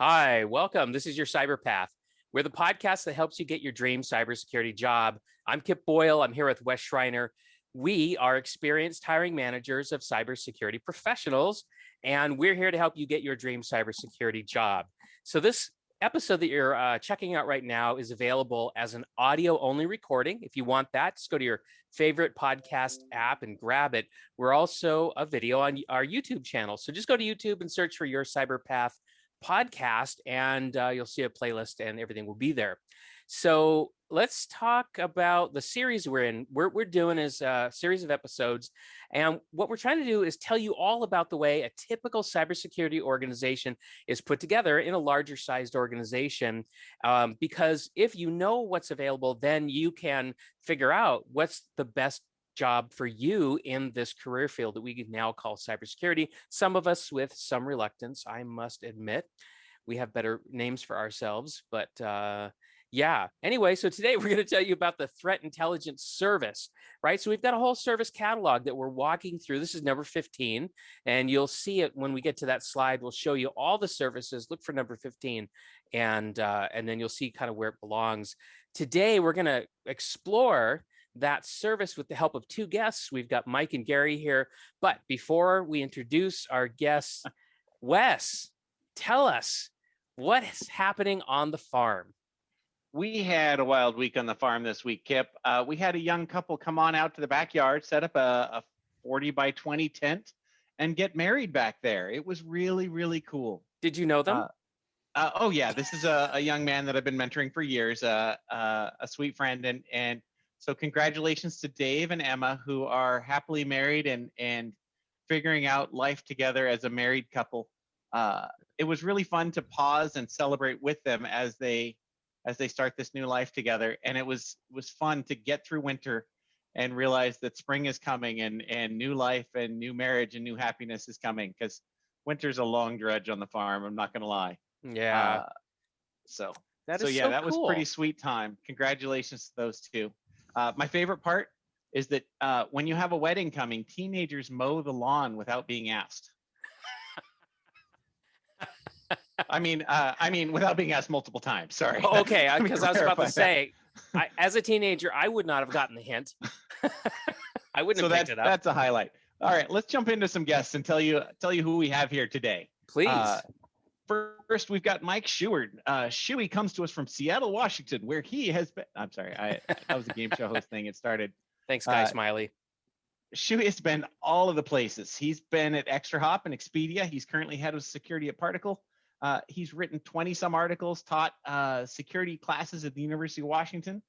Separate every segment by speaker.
Speaker 1: Hi, welcome. This is your Cyber Path. We're the podcast that helps you get your dream cybersecurity job. I'm Kip Boyle. I'm here with Wes Schreiner. We are experienced hiring managers of cybersecurity professionals, and we're here to help you get your dream cybersecurity job. So this episode that you're checking out right now is available as an audio-only recording. If you want that, just go to your favorite podcast app and grab it. We're also a video on our YouTube channel. So just go to YouTube and search for your Cyber Path podcast, and you'll see a playlist and everything will be there. So let's talk about the series we're in. We're doing is a series of episodes, and what we're trying to do is tell you all about the way a typical cybersecurity organization is put together in a larger sized organization. Because if you know what's available, then you can figure out what's the best job for you in this career field that we now call cybersecurity. Some of us with some reluctance, I must admit. We have better names for ourselves, but yeah. Anyway, so today we're going to tell you about the threat intelligence service, right? So we've got a whole service catalog that we're walking through. This is number 15, and you'll see it when we get to that slide. We'll show you all the services. Look for number 15, and then you'll see kind of where it belongs. Today, we're going to explore that service with the help of two guests. We've got Mike and Gary here. But before we introduce our guests, Wes, tell us what is happening on the farm.
Speaker 2: We had a wild week on the farm this week, Kip. We had a young couple come on out to the backyard, set up a 40 by 20 tent, and get married back there. It was really, really cool.
Speaker 1: Did you know them?
Speaker 2: Oh, yeah. This is a young man that I've been mentoring for years, a sweet friend. And so congratulations to Dave and Emma, who are happily married and figuring out life together as a married couple. It was really fun to pause and celebrate with them as they start this new life together. And it was fun to get through winter and realize that spring is coming and new life and new marriage and new happiness is coming, because winter's a long drudge on the farm. I'm not going to lie.
Speaker 1: Yeah.
Speaker 2: That was pretty sweet time. Congratulations to those two. My favorite part is that when you have a wedding coming, teenagers mow the lawn without being asked. I mean, without being asked multiple times. Sorry.
Speaker 1: Oh, okay, because I was about to say, as a teenager, I would not have gotten the hint. I wouldn't have picked it up.
Speaker 2: That's a highlight. All right, let's jump into some guests and tell you who we have here today.
Speaker 1: Please.
Speaker 2: First, we've got Mike Sheward. Shewy comes to us from Seattle, Washington, where he has been. I'm sorry, that was a game show host thing. It started.
Speaker 1: Thanks, Guy Smiley.
Speaker 2: Shewy has been all of the places. He's been at Extra Hop and Expedia. He's currently head of security at Particle. He's written 20-some articles, taught security classes at the University of Washington.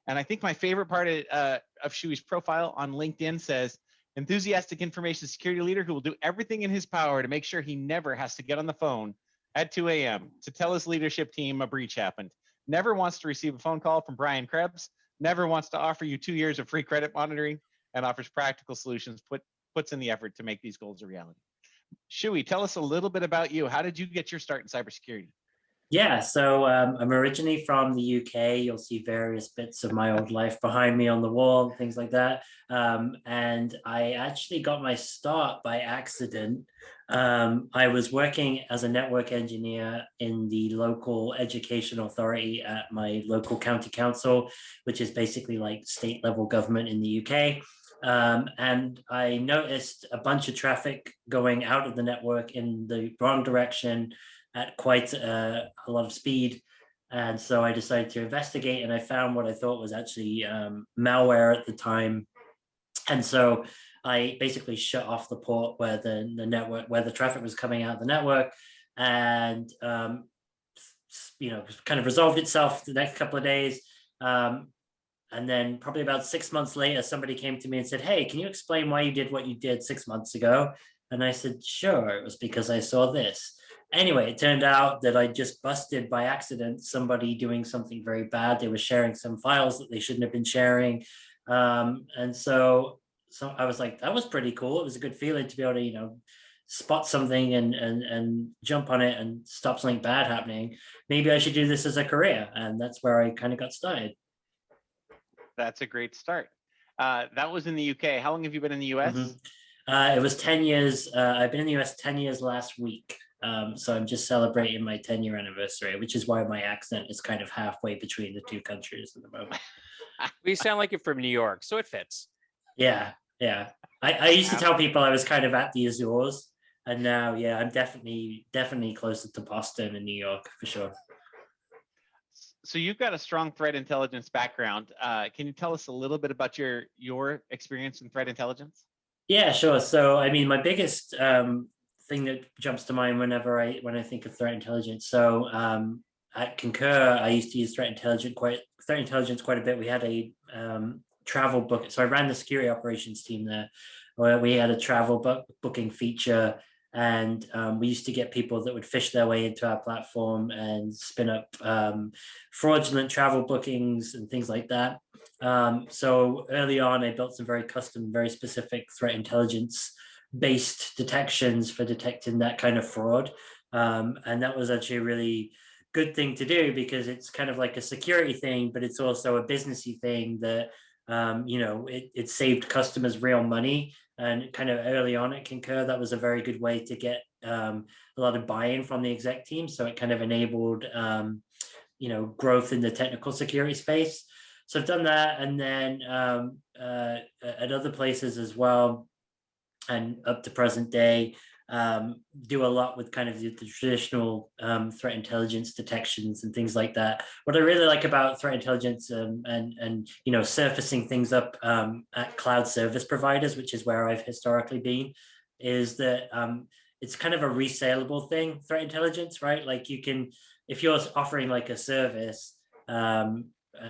Speaker 2: And I think my favorite part of Shewy's profile on LinkedIn says, enthusiastic information security leader who will do everything in his power to make sure he never has to get on the phone at 2 a.m. to tell his leadership team a breach happened. Never wants to receive a phone call from Brian Krebs. Never wants to offer you 2 years of free credit monitoring, and offers practical solutions, puts in the effort to make these goals a reality. Shewy, tell us a little bit about you. How did you get your start in cybersecurity?
Speaker 3: Yeah, so I'm originally from the UK. You'll see various bits of my old life behind me on the wall, things like that. And I actually got my start by accident. I was working as a network engineer in the local education authority at my local county council, which is basically like state level government in the UK. And I noticed a bunch of traffic going out of the network in the wrong direction at quite a lot of speed. And so I decided to investigate, and I found what I thought was actually malware at the time. And so I basically shut off the port where the network, where the traffic was coming out of the network, and kind of resolved itself the next couple of days. And then probably about 6 months later, somebody came to me and said, hey, can you explain why you did what you did 6 months ago? And I said, sure, it was because I saw this. Anyway, it turned out that I just busted by accident somebody doing something very bad. They were sharing some files that they shouldn't have been sharing. And so I was like, that was pretty cool. It was a good feeling to be able to, spot something and jump on it and stop something bad happening. Maybe I should do this as a career. And that's where I kind of got started.
Speaker 2: That's a great start. That was in the UK. How long have you been in the US?
Speaker 3: It was 10 years. I've been in the US 10 years last week. So I'm just celebrating my 10-year anniversary, which is why my accent is kind of halfway between the two countries at the moment.
Speaker 1: We sound like you're from New York, so it fits.
Speaker 3: Yeah, yeah. I used to tell people I was kind of at the Azores, and now, yeah, I'm definitely closer to Boston and New York for sure.
Speaker 2: So you've got a strong threat intelligence background. Can you tell us a little bit about your experience in threat intelligence?
Speaker 3: Yeah, sure. So, I mean, my biggest thing that jumps to mind when I think of threat intelligence. So, at Concur, I used to use threat intelligence quite a bit. We had a travel book. So I ran the security operations team there, where we had a travel booking feature, and we used to get people that would fish their way into our platform and spin up fraudulent travel bookings and things like that. So early on, I built some very custom, very specific threat intelligence based detections for detecting that kind of fraud. And that was actually a really good thing to do because it's kind of like a security thing, but it's also a businessy thing that, it saved customers real money. And kind of early on at Concur, that was a very good way to get a lot of buy-in from the exec team. So it kind of enabled, growth in the technical security space. So I've done that, and then at other places as well, and up to present day, do a lot with kind of the traditional threat intelligence detections and things like that. What I really like about threat intelligence and surfacing things up at cloud service providers, which is where I've historically been, is that it's kind of a resaleable thing. Threat intelligence, right? Like you can, if you're offering like a service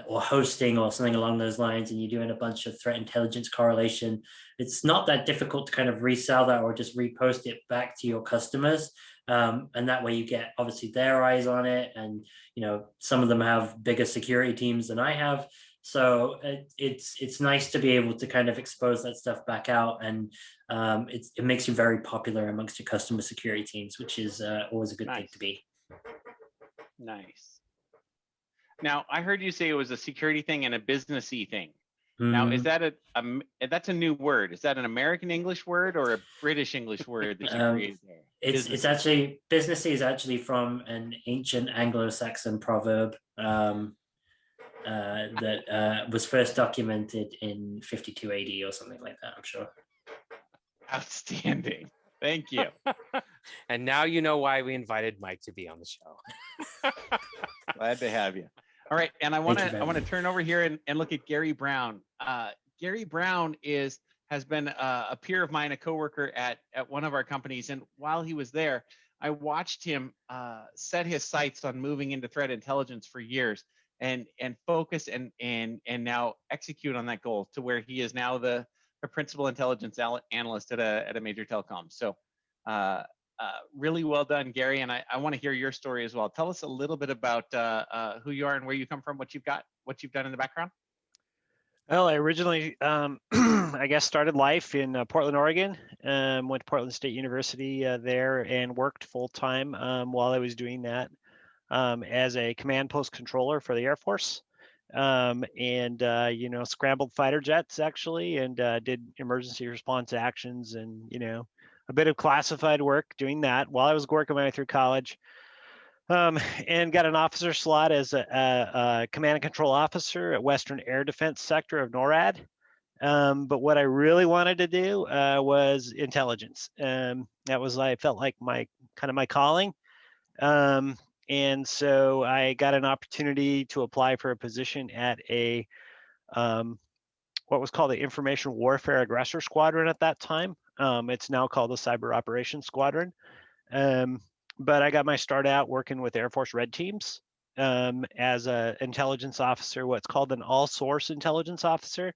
Speaker 3: or hosting or something along those lines, and you're doing a bunch of threat intelligence correlation, it's not that difficult to kind of resell that or just repost it back to your customers. And that way you get obviously their eyes on it. And, some of them have bigger security teams than I have. So it's nice to be able to kind of expose that stuff back out. And it makes you very popular amongst your customer security teams, which is always a good thing to be.
Speaker 2: Nice. Now, I heard you say it was a security thing and a businessy thing. Now, is that that's a new word? Is that an American English word or a British English word that you created there?
Speaker 3: It's actually, businessy is actually from an ancient Anglo-Saxon proverb that was first documented in 52 AD or something like that, I'm sure.
Speaker 2: Outstanding. Thank you.
Speaker 1: And now you know why we invited Mike to be on the show.
Speaker 2: Glad to have you. All right, and I want to turn over here and look at Gary Brown. Gary Brown has been a peer of mine, a coworker at one of our companies, and while he was there, I watched him set his sights on moving into threat intelligence for years, and focus and now execute on that goal to where he is now the principal intelligence analyst at a major telecom. So. Really well done, Gary, and I want to hear your story as well. Tell us a little bit about who you are and where you come from, what you've done in the background.
Speaker 4: Well, I originally, I guess, started life in Portland, Oregon. Went to Portland State University there and worked full time while I was doing that as a command post controller for the Airforce. Scrambled fighter jets actually, and did emergency response actions and, a bit of classified work doing that while I was working my way through college, and got an officer slot as a command and control officer at Western Air Defense Sector of NORAD. But what I really wanted to do was intelligence. That was, I felt like my calling. And so I got an opportunity to apply for a position at a what was called the Information Warfare Aggressor Squadron at that time. It's now called the Cyber Operations Squadron. But I got my start out working with Airforce Red teams as an intelligence officer, what's called an all-source intelligence officer,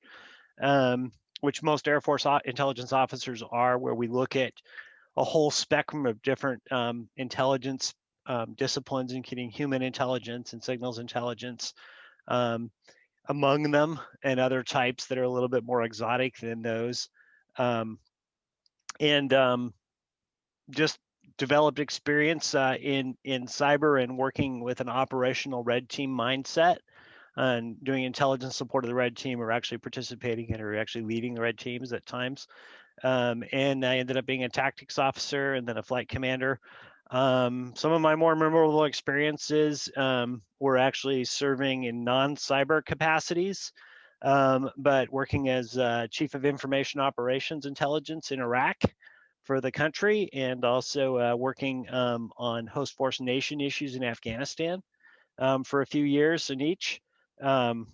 Speaker 4: which most Air Force intelligence officers are, where we look at a whole spectrum of different intelligence disciplines, including human intelligence and signals intelligence, among them, and other types that are a little bit more exotic than those. Just developed experience in cyber and working with an operational red team mindset and doing intelligence support of the red team, or actually participating in or actually leading the red teams at times. And I ended up being a tactics officer and then a flight commander Some of my more memorable experiences were actually serving in non-cyber capacities, but working as Chief of Information Operations Intelligence in Iraq for the country, and also working on host force nation issues in Afghanistan for a few years in each, and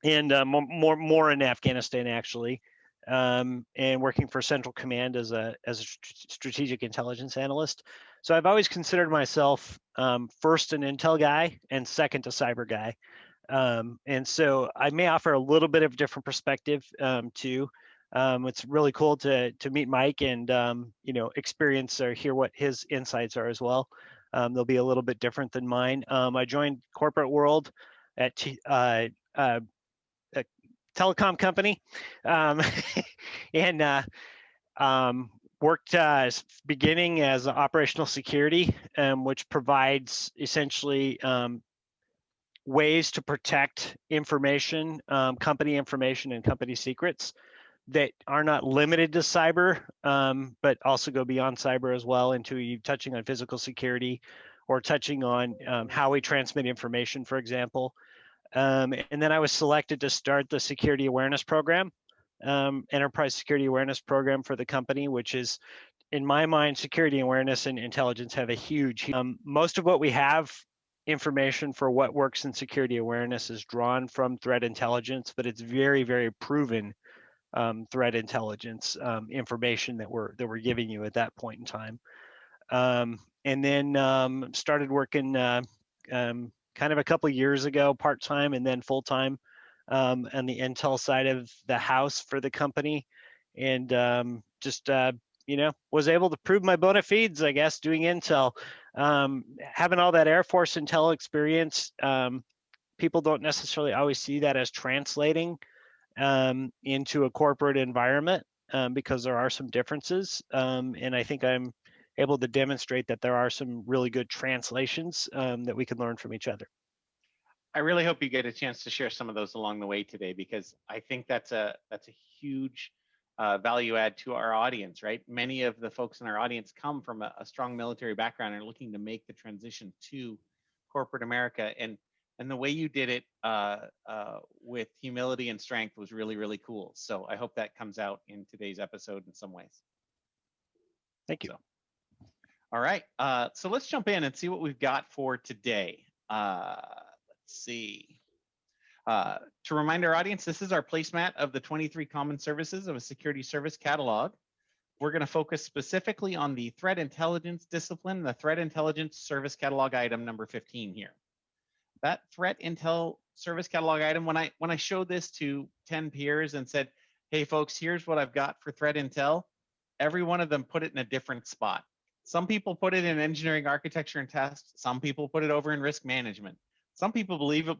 Speaker 4: more in Afghanistan actually, and working for Central Command as a strategic intelligence analyst. So I've always considered myself first an intel guy and second a cyber guy. And so I may offer a little bit of different perspective too. It's really cool to meet Mike and experience or hear what his insights are as well. They'll be a little bit different than mine. I joined corporate world at a telecom company, and worked beginning as operational security, which provides essentially ways to protect information, company information and company secrets that are not limited to cyber, but also go beyond cyber as well, into you touching on physical security or touching on how we transmit information, for example. And then I was selected to start the security awareness program, enterprise security awareness program for the company, which is, in my mind, security awareness and intelligence have a huge, most of what we have information for what works in security awareness is drawn from threat intelligence, but it's very, very proven threat intelligence information that we're giving you at that point in time. And then started working kind of a couple years ago, part-time and then full-time on the intel side of the house for the company, and just was able to prove my bona fides, I guess, doing intel. Having all that Airforce intel experience, people don't necessarily always see that as translating into a corporate environment, because there are some differences, and I think I'm able to demonstrate that there are some really good translations that we can learn from each other.
Speaker 2: I really hope you get a chance to share some of those along the way today, because I think that's a huge value add to our audience, right? Many of the folks in our audience come from a strong military background and are looking to make the transition to corporate America. And the way you did it with humility and strength was really, really cool. So I hope that comes out in today's episode in some ways.
Speaker 4: Thank you.
Speaker 2: So, all right, so let's jump in and see what we've got for today. Let's see. To remind our audience, this is our placemat of the 23 common services of a security service catalog. We're going to focus specifically on the threat intelligence discipline, the threat intelligence service catalog item number 15 here. That threat intel service catalog item, when I showed this to 10 peers and said, hey folks, here's what I've got for threat intel, every one of them put it in a different spot. Some people put it in engineering, architecture, and test. Some people put it over in risk management. Some people believe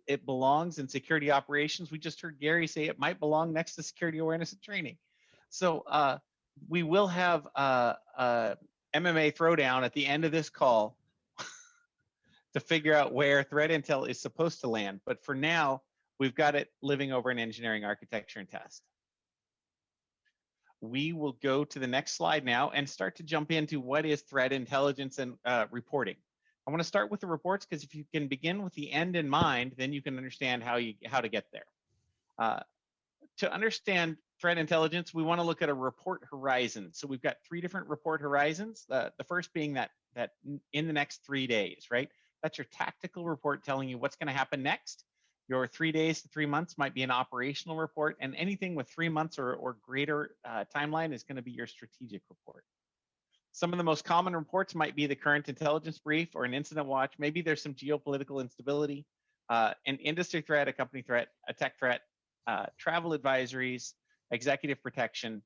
Speaker 2: it belongs in security operations. We just heard Gary say it might belong next to security awareness and training. So we will have a MMA throwdown at the end of this call to figure out where threat intel is supposed to land. But for now, we've got it living over in engineering, architecture, and test. We will go to the next slide now and start to jump into what is threat intelligence and reporting. I want to start with the reports, because if you can begin with the end in mind, then you can understand how to get there. To understand threat intelligence, we want to look at a report horizon. So we've got 3 different report horizons. The first being that in the next 3 days, right? That's your tactical report telling you what's going to happen next. Your 3 days to 3 months might be an operational report, and anything with 3 months or greater timeline is going to be your strategic report. Some of the most common reports might be the current intelligence brief or an incident watch. Maybe there's some geopolitical instability, an industry threat, a company threat, a tech threat, travel advisories, executive protection.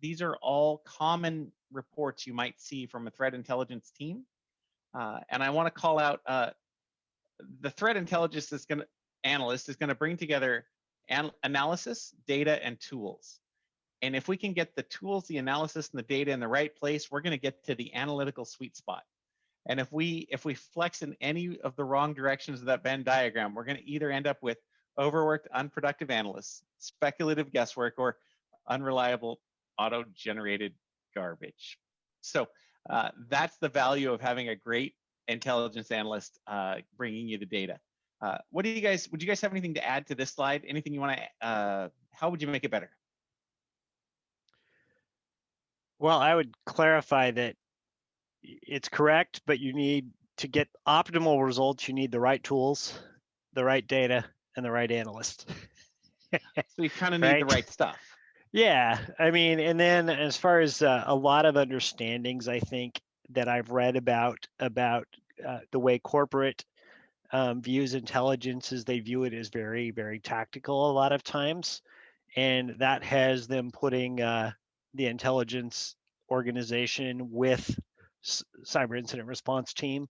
Speaker 2: These are all common reports you might see from a threat intelligence team. And I want to call out the threat intelligence analyst is going to bring together analysis, data, and tools. And if we can get the tools, the analysis, and the data in the right place, we're going to get to the analytical sweet spot. And if we flex in any of the wrong directions of that Venn diagram, we're going to either end up with overworked, unproductive analysts, speculative guesswork, or unreliable auto-generated garbage. So That's the value of having a great intelligence analyst bringing you the data. Would you guys have anything to add to this slide? Anything you want to, how would you make it better?
Speaker 4: Well, I would clarify that it's correct, but you need to get optimal results. You need the right tools, the right data, and the right analyst.
Speaker 2: So you kind of need the right stuff.
Speaker 4: Yeah, I mean, and then as far as a lot of understandings, I think that I've read about the way corporate views intelligence is they view it as very, very tactical a lot of times, and that has them putting the intelligence organization with cyber incident response team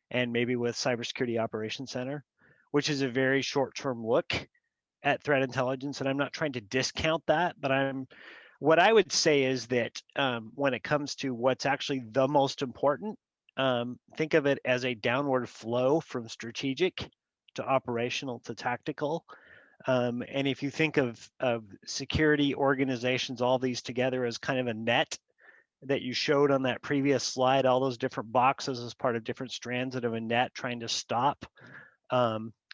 Speaker 4: and maybe with cybersecurity operations center, which is a very short-term look at threat intelligence. And I'm not trying to discount that, but what I would say is that when it comes to what's actually the most important, think of it as a downward flow from strategic to operational to tactical. And if you think of security organizations, all these together as kind of a net that you showed on that previous slide, all those different boxes as part of different strands of a net trying to stop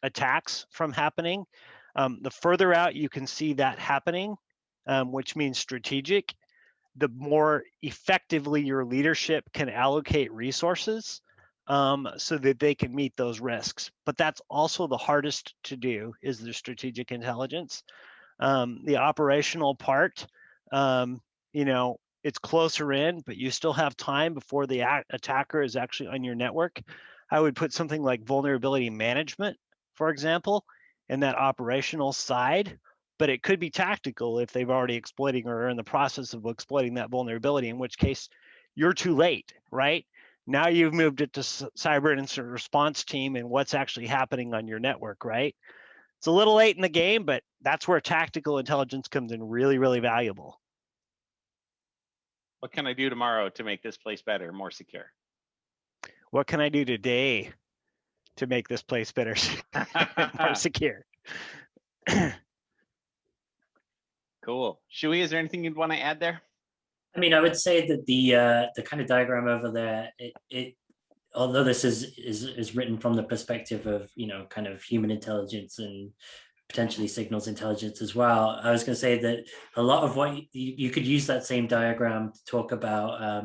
Speaker 4: attacks from happening. The further out you can see that happening, which means strategic, the more effectively your leadership can allocate resources so that they can meet those risks. But that's also the hardest to do, is the strategic intelligence. The operational part, it's closer in, but you still have time before the attacker is actually on your network. I would put something like vulnerability management, for example, in that operational side, but it could be tactical if they've already exploiting or are in the process of exploiting that vulnerability, in which case you're too late, right? Now you've moved it to cyber incident response team and what's actually happening on your network, right? It's a little late in the game, but that's where tactical intelligence comes in really, really valuable.
Speaker 2: What can I do tomorrow to make this place better, more secure?
Speaker 4: What can I do today to make this place better, more secure?
Speaker 2: Cool. Shuey, is there anything you'd want to add there?
Speaker 3: I mean, I would say that the kind of diagram over there, it although this is written from the perspective of, kind of human intelligence and potentially signals intelligence as well, I was going to say that a lot of what you could use that same diagram to talk about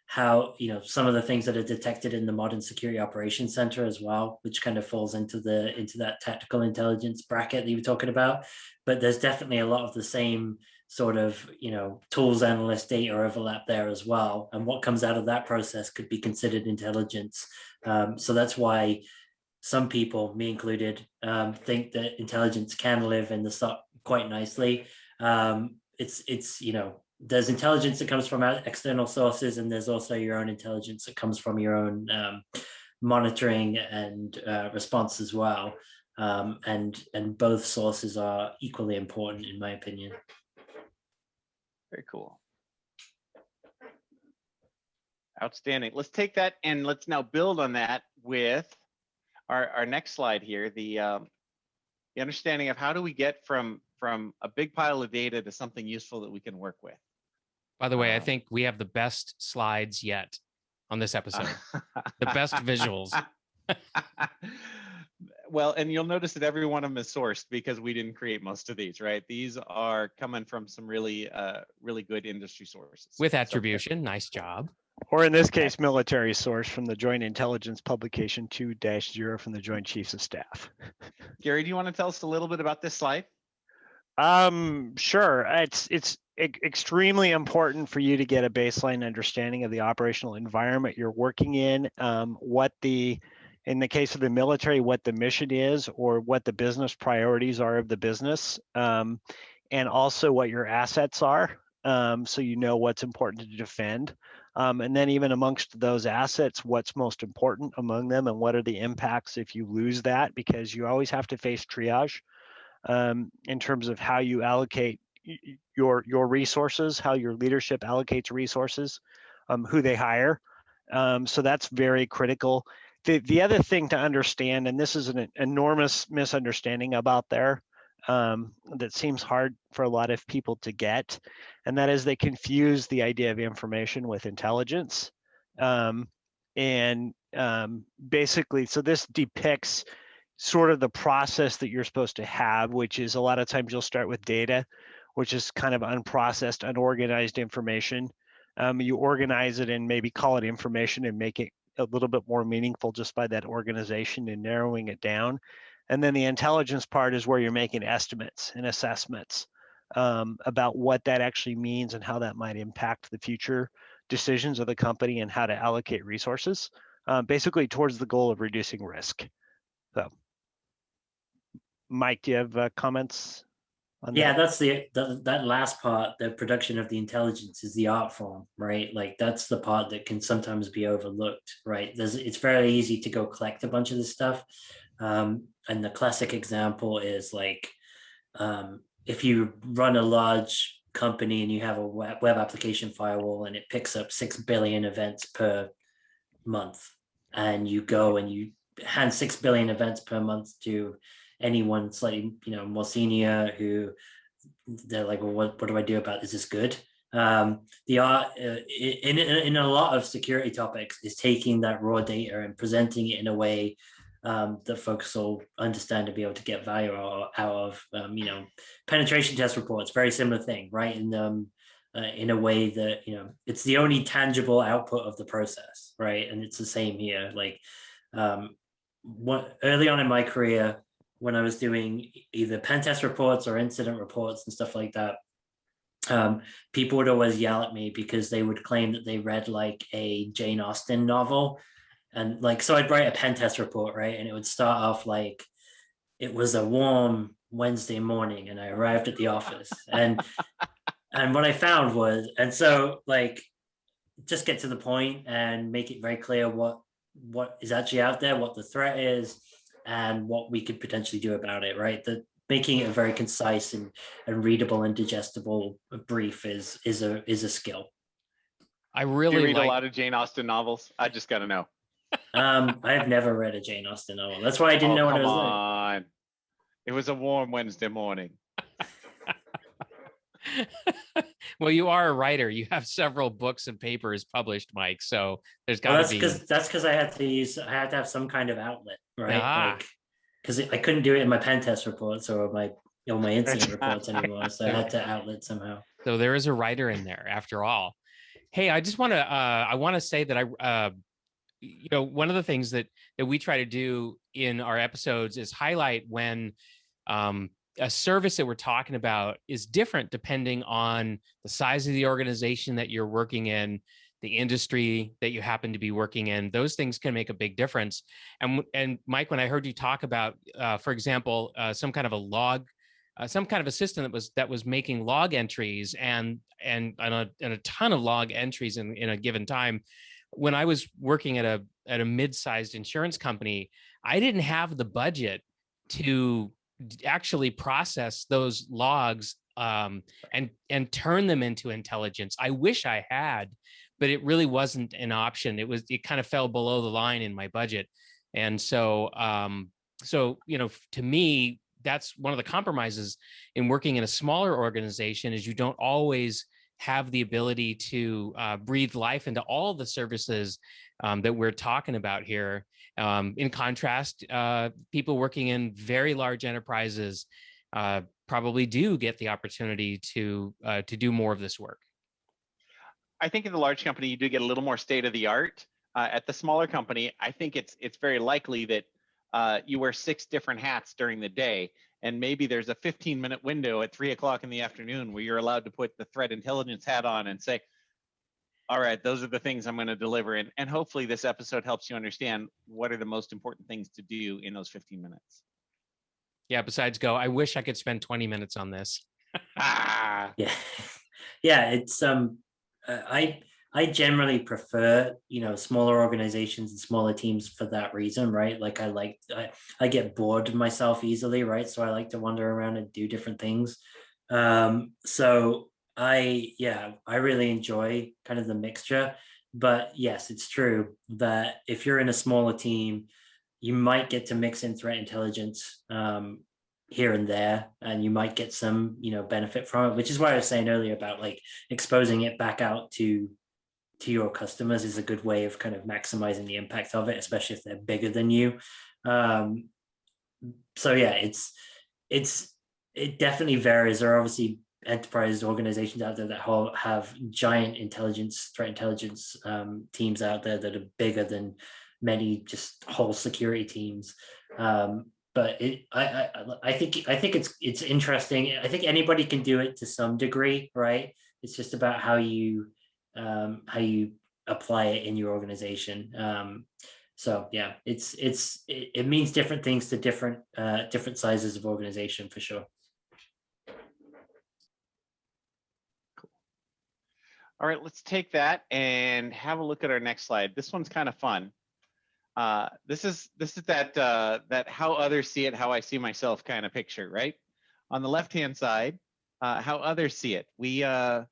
Speaker 3: how, some of the things that are detected in the modern security operations center as well, which kind of falls into that tactical intelligence bracket that you were talking about. But there's definitely a lot of the same sort of, tools analyst data overlap there as well. And what comes out of that process could be considered intelligence. So that's why some people, me included, think that intelligence can live in the SOC quite nicely. It's there's intelligence that comes from external sources, and there's also your own intelligence that comes from your own monitoring and response as well. And both sources are equally important, in my opinion.
Speaker 2: Very cool. Outstanding. Let's take that and let's now build on that with our next slide here, the understanding of how do we get from a big pile of data to something useful that we can work with.
Speaker 1: By the way, I think we have the best slides yet on this episode. The best visuals.
Speaker 2: Well, and you'll notice that every one of them is sourced because we didn't create most of these, right? These are coming from some really good industry sources.
Speaker 1: With attribution, nice job.
Speaker 4: Or in this case, military source from the Joint Intelligence Publication 2-0 from the Joint Chiefs of Staff.
Speaker 2: Gary, do you want to tell us a little bit about this slide?
Speaker 4: Sure. It's extremely important for you to get a baseline understanding of the operational environment you're working in, in the case of the military, what the mission is or what the business priorities are of the business, and also what your assets are, so you know what's important to defend. And then even amongst those assets, what's most important among them and what are the impacts if you lose that, because you always have to face triage in terms of how you allocate your resources, how your leadership allocates resources, who they hire. So that's very critical. The other thing to understand, and this is an enormous misunderstanding about there that seems hard for a lot of people to get, and that is they confuse the idea of information with intelligence. Basically, so this depicts sort of the process that you're supposed to have, which is a lot of times you'll start with data, which is kind of unprocessed, unorganized information. You organize it and maybe call it information and make it a little bit more meaningful just by that organization and narrowing it down. And then the intelligence part is where you're making estimates and assessments about what that actually means and how that might impact the future decisions of the company and how to allocate resources, basically towards the goal of reducing risk. So, Mike, do you have comments on that?
Speaker 3: Yeah, that's that last part, the production of the intelligence is the art form, right? Like that's the part that can sometimes be overlooked, right? It's very easy to go collect a bunch of this stuff. And the classic example is like, if you run a large company and you have a web application firewall and it picks up 6 billion events per month, and you go and you hand 6 billion events per month to anyone slightly, more senior, they're like, well, what do I do about this? Is this good? The art in a lot of security topics is taking that raw data and presenting it in a way that folks will understand to be able to get value out of. Penetration test reports, very similar thing, right? In a way that it's the only tangible output of the process, right? And it's the same here. Like early on in my career, when I was doing either pen test reports or incident reports and stuff like that, people would always yell at me because they would claim that they read like a Jane Austen novel. And like, so I'd write a pen test report, right? And it would start off like, it was a warm Wednesday morning and I arrived at the office. And what I found was, and so like, just get to the point and make it very clear what is actually out there, what the threat is, and what we could potentially do about it, right? Making it a very concise and readable and digestible brief is a skill.
Speaker 1: I really
Speaker 2: Do you read a lot of Jane Austen novels? I just got to know.
Speaker 3: I have never read a Jane Austen novel. That's why I didn't know what it was like.
Speaker 2: It was a warm Wednesday morning.
Speaker 1: Well, you are a writer. You have several books and papers published, Mike. So there's got to be.
Speaker 3: That's because I had to have some kind of outlet, right?
Speaker 1: Like,
Speaker 3: because I couldn't do it in my pen test reports or my incident reports anymore. So I had to outlet somehow.
Speaker 1: So there is a writer in there after all. Hey, I just want to say that one of the things that we try to do in our episodes is highlight when a service that we're talking about is different depending on the size of the organization that you're working in, the industry that you happen to be working in. Those things can make a big difference. And Mike, when I heard you talk about, for example, some kind of a log, some kind of a system that was making log entries and a ton of log entries in a given time. When I was working at a mid-sized insurance company, I didn't have the budget to actually process those logs and turn them into intelligence. I wish I had, but it really wasn't an option. It kind of fell below the line in my budget. And so, to me, that's one of the compromises in working in a smaller organization is you don't always have the ability to breathe life into all the services that we're talking about here. In contrast, people working in very large enterprises probably do get the opportunity to do more of this work.
Speaker 2: I think in the large company, you do get a little more state of the art. At the smaller company, I think it's very likely that you wear 6 different hats during the day. And maybe there's a 15-minute window at 3 o'clock in the afternoon where you're allowed to put the threat intelligence hat on and say, all right, those are the things I'm going to deliver. And hopefully this episode helps you understand what are the most important things to do in those 15 minutes.
Speaker 1: Yeah, besides go, I wish I could spend 20 minutes on this.
Speaker 3: Yeah. Yeah, it's I generally prefer, smaller organizations and smaller teams for that reason, right? Like I get bored of myself easily, right? So I like to wander around and do different things. So I really enjoy kind of the mixture. But yes, it's true that if you're in a smaller team, you might get to mix in threat intelligence here and there, and you might get some, benefit from it, which is why I was saying earlier about like exposing it back out to to your customers is a good way of kind of maximizing the impact of it, especially if they're bigger than you. So yeah, it definitely varies. There are obviously enterprise organizations out there that have giant threat intelligence teams out there that are bigger than many just whole security teams. But I think it's interesting. I think anybody can do it to some degree, right? It's just about how you apply it in your organization. So yeah, it means different things to different sizes of organization for sure.
Speaker 2: All right, let's take that and have a look at our next slide. This one's kind of fun. This is that how others see it, how I see myself kind of picture, right? On the left-hand side, how others see it. We do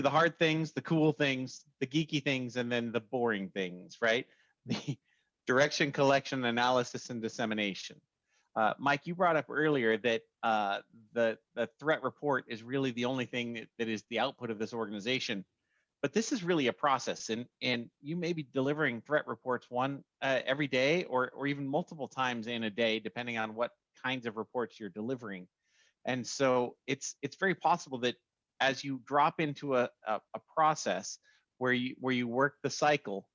Speaker 2: the hard things, the cool things, the geeky things, and then the boring things, right? The direction, collection, analysis, and dissemination. Mike, you brought up earlier that the threat report is really the only thing that is the output of this organization. But this is really a process, and you may be delivering threat reports every day or even multiple times in a day, depending on what kinds of reports you're delivering. And so it's very possible that as you drop into a process where you work the cycle,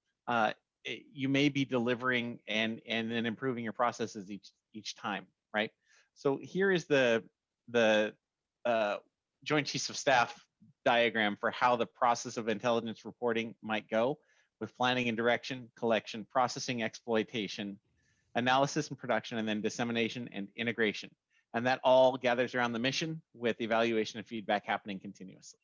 Speaker 2: you may be delivering and then improving your processes each time, right? So here is the Joint Chiefs of Staff diagram for how the process of intelligence reporting might go, with planning and direction, collection, processing, exploitation, analysis and production, and then dissemination and integration. And that all gathers around the mission, with evaluation and feedback happening continuously.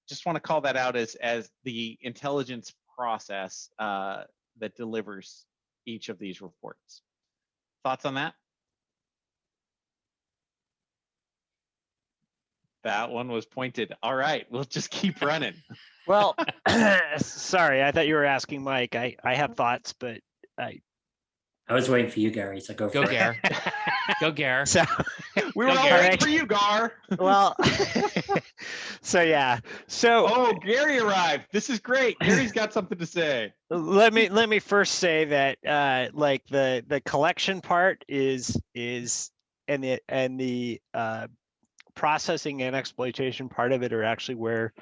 Speaker 2: Just want to call that out as the intelligence process that delivers each of these reports. Thoughts on that? That one was pointed. All right, we'll just keep running.
Speaker 4: Well, sorry, I thought you were asking Mike. I have thoughts, but
Speaker 3: I was waiting for you, Gary. So go
Speaker 1: Gar. Go Gar.
Speaker 4: So
Speaker 2: we were all waiting for you, Gar.
Speaker 4: Well, so yeah. So
Speaker 2: Gary arrived. This is great. Gary's got something to say.
Speaker 4: Let me first say that like the collection part is and the processing and exploitation part of it are actually where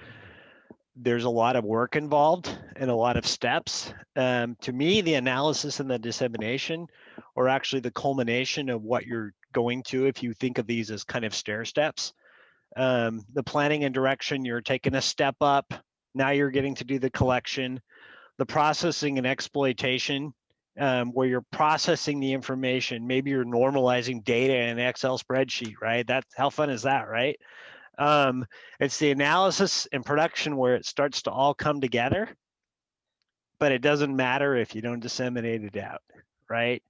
Speaker 4: there's a lot of work involved and a lot of steps. To me, the analysis and the dissemination are actually the culmination of what you're going to, if you think of these as kind of stair steps. The planning and direction, you're taking a step up. Now you're getting to do the collection. The processing and exploitation, where you're processing the information. Maybe you're normalizing data in an Excel spreadsheet, right? That's how fun is that, right? It's the analysis and production where it starts to all come together, but it doesn't matter if you don't disseminate it out, right?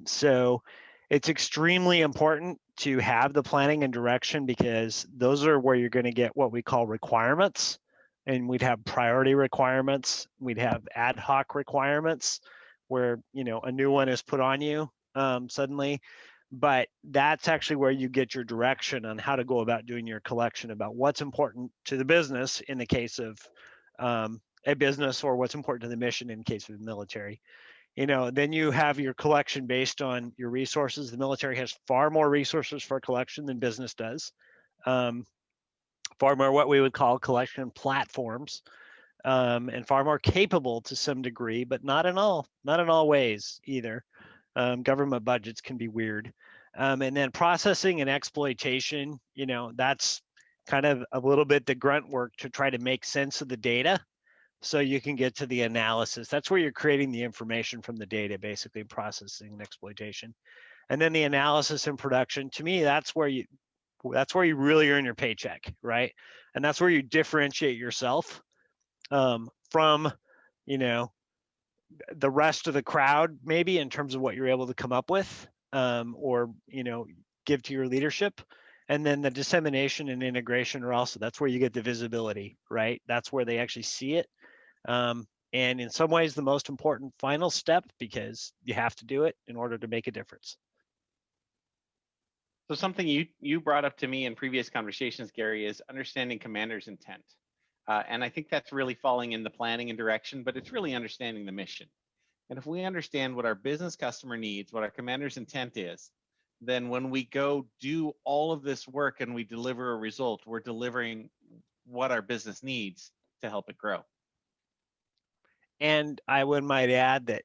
Speaker 4: So it's extremely important to have the planning and direction, because those are where you're going to get what we call requirements. And we'd have priority requirements. We'd have ad hoc requirements where, a new one is put on you suddenly. But that's actually where you get your direction on how to go about doing your collection, about what's important to the business in the case of a business, or what's important to the mission in case of the military. Then you have your collection based on your resources. The military has far more resources for collection than business does. Far more what we would call collection platforms, and far more capable to some degree, but not in all ways either. Government budgets can be weird. And then processing and exploitation, that's kind of a little bit the grunt work to try to make sense of the data so you can get to the analysis. That's where you're creating the information from the data, basically processing and exploitation. And then the analysis and production, to me, that's where you really earn your paycheck, right? And that's where you differentiate yourself from, the rest of the crowd, maybe, in terms of what you're able to come up with, or give to your leadership. And then the dissemination and integration are also, that's where you get the visibility, right? That's where they actually see it. And in some ways, the most important final step, because you have to do it in order to make a difference.
Speaker 2: So something you brought up to me in previous conversations, Gary, is understanding commander's intent. And I think that's really falling in the planning and direction, but it's really understanding the mission. And if we understand what our business customer needs, what our commander's intent is, then when we go do all of this work and we deliver a result, we're delivering what our business needs to help it grow.
Speaker 4: And I might add that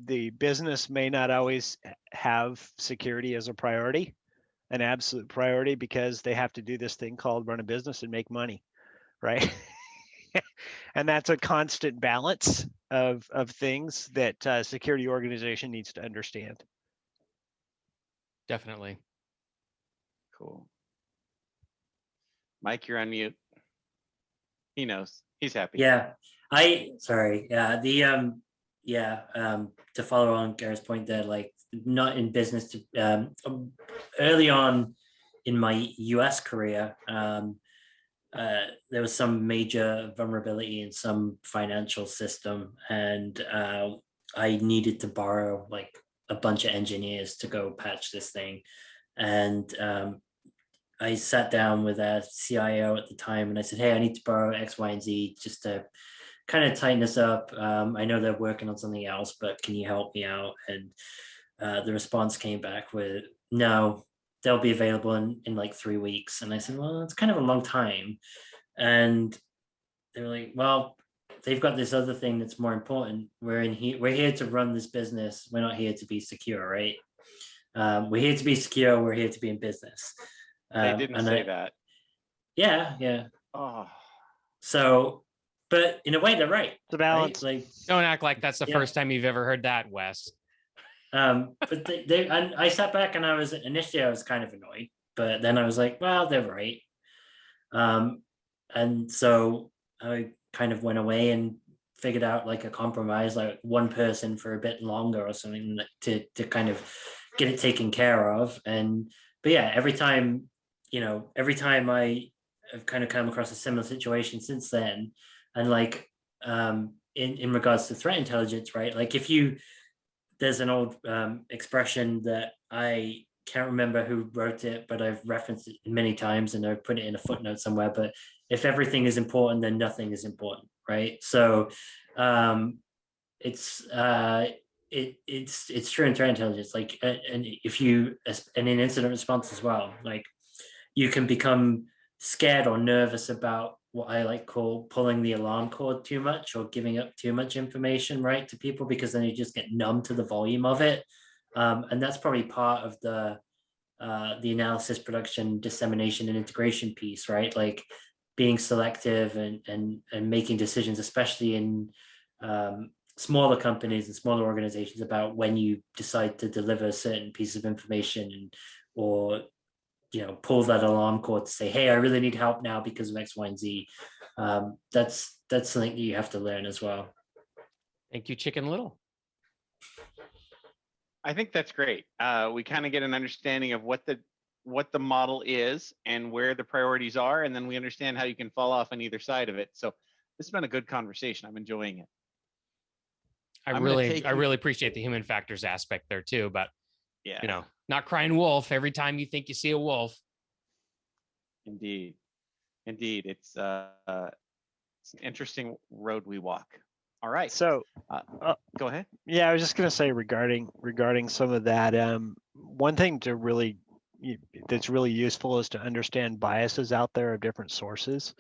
Speaker 4: the business may not always have security as a priority, an absolute priority, because they have to do this thing called run a business and make money, right? And that's a constant balance of things that security organization needs to understand.
Speaker 1: Definitely.
Speaker 2: Cool. Mike, you're on mute. He knows. He's happy.
Speaker 3: Yeah, sorry. Yeah, to follow on Gareth's point there, like not in business. Early on in my US career, there was some major vulnerability in some financial system, and I needed to borrow like a bunch of engineers to go patch this thing. And I sat down with a CIO at the time and I said, hey, I need to borrow X, Y, and Z just to kind of tighten this up. I know they're working on something else, but can you help me out? And the response came back with, no, they'll be available in like 3 weeks. And I said, well, it's kind of a long time. And they were like, well, they've got this other thing that's more important. We're here to run this business. We're not here to be secure, right? We're here to be secure. We're here to be in business.
Speaker 2: They didn't say that.
Speaker 3: Yeah.
Speaker 2: Oh.
Speaker 3: So, but in a way, they're right.
Speaker 4: The balance.
Speaker 3: Right? Like,
Speaker 1: Don't act like that's the first time you've ever heard that, Wes.
Speaker 3: But and I sat back and I was kind of annoyed, but then I was like, well, they're right. And so I kind of went away and figured out like a compromise, like one person for a bit longer or something to kind of get it taken care of. But yeah, every time I have kind of come across a similar situation since then, and like in regards to threat intelligence, right? Like there's an old expression that I can't remember who wrote it, but I've referenced it many times and I've put it in a footnote somewhere. But if everything is important, then nothing is important, right? So it's true in threat intelligence. Like, and in incident response as well, like you can become scared or nervous about what I like call pulling the alarm cord too much or giving up too much information, right, to people, because then you just get numb to the volume of it. And that's probably part of the analysis, production, dissemination, and integration piece, right? Like being selective and making decisions, especially in smaller companies and smaller organizations, about when you decide to deliver a certain piece of information or pull that alarm cord to say, hey, I really need help now because of X, Y, and Z. That's something that you have to learn as well.
Speaker 1: Thank you, Chicken Little.
Speaker 2: I think that's great. We kind of get an understanding of what the model is and where the priorities are, and then we understand how you can fall off on either side of it. So this has been a good conversation. I'm enjoying it.
Speaker 1: I really appreciate the human factors aspect there too, but
Speaker 2: yeah,
Speaker 1: not crying wolf every time you think you see a wolf.
Speaker 2: Indeed. It's an interesting road we walk. All right.
Speaker 4: So
Speaker 2: go ahead.
Speaker 4: Yeah, I was just going to say regarding some of that. One thing that's really useful is to understand biases out there of different sources.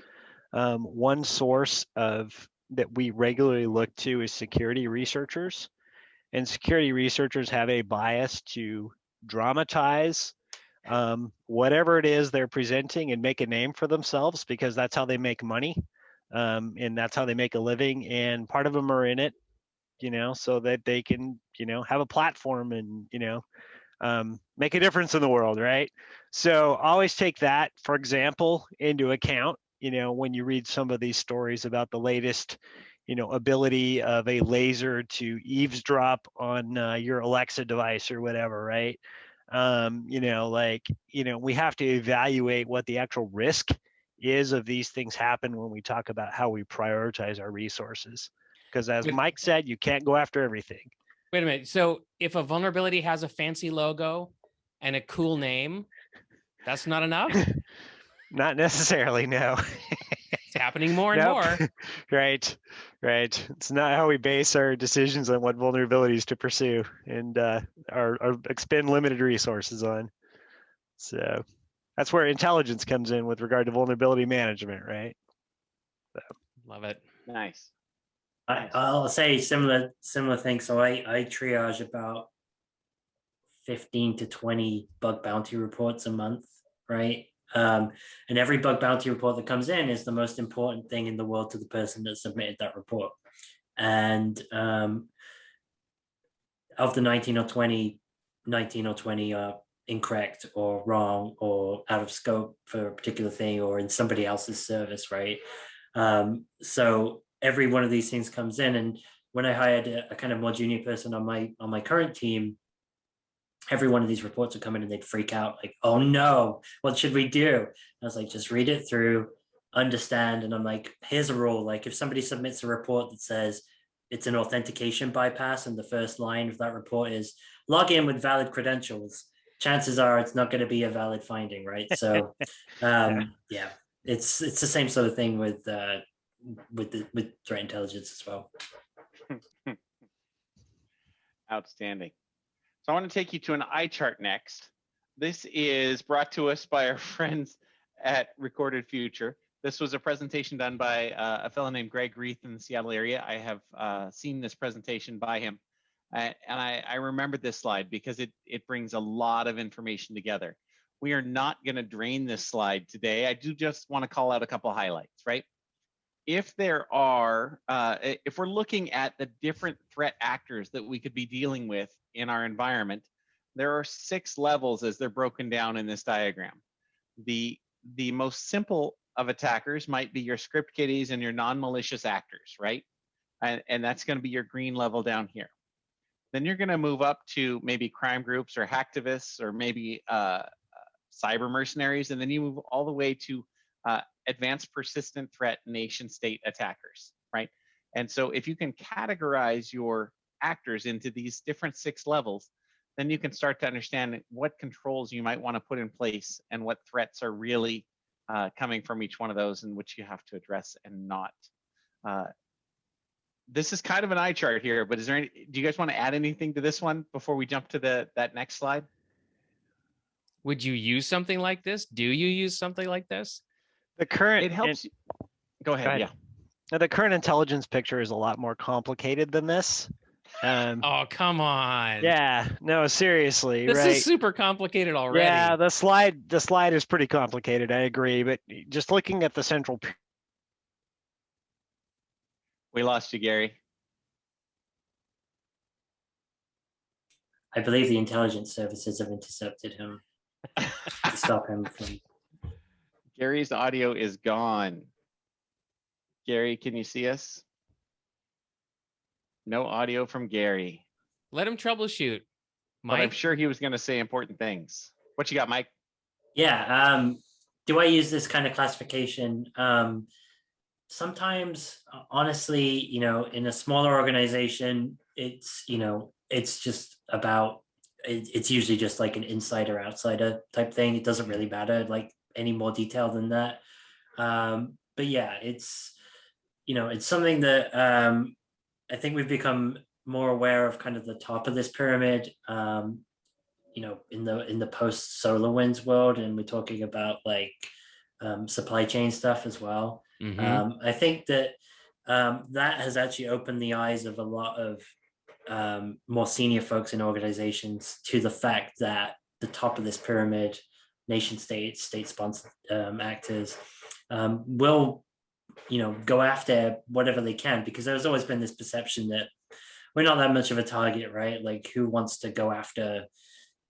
Speaker 4: One source that we regularly look to is security researchers, and security researchers have a bias to dramatize whatever it is they're presenting and make a name for themselves, because that's how they make money. And that's how they make a living. And part of them are in it, so that they can, have a platform and, make a difference in the world, right? So always take that, for example, into account, when you read some of these stories about the latest, ability of a laser to eavesdrop on your Alexa device or whatever, right? We have to evaluate what the actual risk is of these things happen when we talk about how we prioritize our resources. Because as Mike said, you can't go after everything.
Speaker 1: Wait a minute. So if a vulnerability has a fancy logo and a cool name, that's not enough?
Speaker 4: Not necessarily, no.
Speaker 1: happening more and
Speaker 4: Nope.
Speaker 1: more.
Speaker 4: Right. It's not how we base our decisions on what vulnerabilities to pursue and our expend limited resources on. So that's where intelligence comes in with regard to vulnerability management, right?
Speaker 1: Love it.
Speaker 2: Nice.
Speaker 3: I'll say similar thing. So I triage about 15 to 20 bug bounty reports a month, right? And every bug bounty report that comes in is the most important thing in the world to the person that submitted that report. And of the 19 or 20 are incorrect or wrong or out of scope for a particular thing or in somebody else's service, right? So every one of these things comes in, and when I hired a kind of more junior person on my current team, every one of these reports would come in and they'd freak out, like, oh no, what should we do? I was like, just read it through, understand. And I'm like, here's a rule. Like if somebody submits a report that says it's an authentication bypass and the first line of that report is log in with valid credentials, chances are it's not going to be a valid finding, right? So yeah, it's the same sort of thing with threat intelligence as well.
Speaker 2: Outstanding. So I want to take you to an eye chart next. This is brought to us by our friends at Recorded Future. This was a presentation done by a fellow named Greg Reith in the Seattle area. I have seen this presentation by him. And I remembered this slide because it brings a lot of information together. We are not going to drain this slide today. I do just want to call out a couple highlights, right? If there are, if we're looking at the different threat actors that we could be dealing with in our environment, there are 6 levels as they're broken down in this diagram. The most simple of attackers might be your script kiddies and your non-malicious actors, right? And that's going to be your green level down here. Then you're going to move up to maybe crime groups or hacktivists or maybe cyber mercenaries, and then you move all the way to advanced persistent threat nation state attackers, right? And so if you can categorize your actors into these different 6 levels, then you can start to understand what controls you might want to put in place and what threats are really coming from each one of those and which you have to address and not. This is kind of an eye chart here, but is there do you guys want to add anything to this one before we jump to that next slide?
Speaker 1: Would you use something like this? Do you use something like this?
Speaker 4: The current
Speaker 2: It helps. Go ahead. Yeah.
Speaker 4: Now, the current intelligence picture is a lot more complicated than this.
Speaker 1: Oh, come on.
Speaker 4: Yeah, no, seriously,
Speaker 1: This
Speaker 4: right?
Speaker 1: is super complicated already.
Speaker 4: Yeah, the slide is pretty complicated. I agree, but just looking at the central.
Speaker 2: We lost you, Gary.
Speaker 3: I believe the intelligence services have intercepted him to stop him from.
Speaker 2: Gary's audio is gone. Gary, can you see us? No audio from Gary.
Speaker 1: Let him troubleshoot.
Speaker 2: But I'm
Speaker 1: Mike?
Speaker 2: sure he was going to say important things. What you got, Mike?
Speaker 3: Yeah. Do I use this kind of classification? Sometimes, honestly, in a smaller organization, it's just about, it's usually just like an insider outsider type thing. It doesn't really matter like any more detail than that. But yeah, it's something that I think we've become more aware of, kind of the top of this pyramid, in the post SolarWinds world, and we're talking about like supply chain stuff as well.
Speaker 1: Mm-hmm.
Speaker 3: I think that that has actually opened the eyes of a lot of more senior folks in organizations to the fact that the top of this pyramid, nation states, state-sponsored actors, will go after whatever they can, because there's always been this perception that we're not that much of a target, right? Like, who wants to go after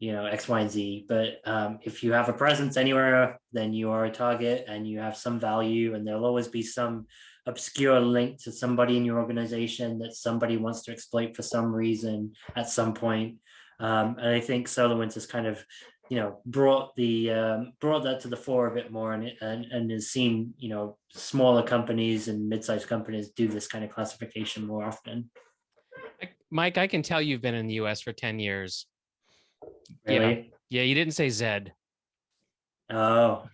Speaker 3: X, Y, and Z? But if you have a presence anywhere, then you are a target and you have some value, and there'll always be some obscure link to somebody in your organization that somebody wants to exploit for some reason at some point. And I think SolarWinds has kind of brought that to the fore a bit more, and has seen smaller companies and mid-sized companies do this kind of classification more often.
Speaker 1: Mike, I can tell you've been in the US for 10 years.
Speaker 3: Really?
Speaker 1: Yeah, you didn't say Zed.
Speaker 3: Oh.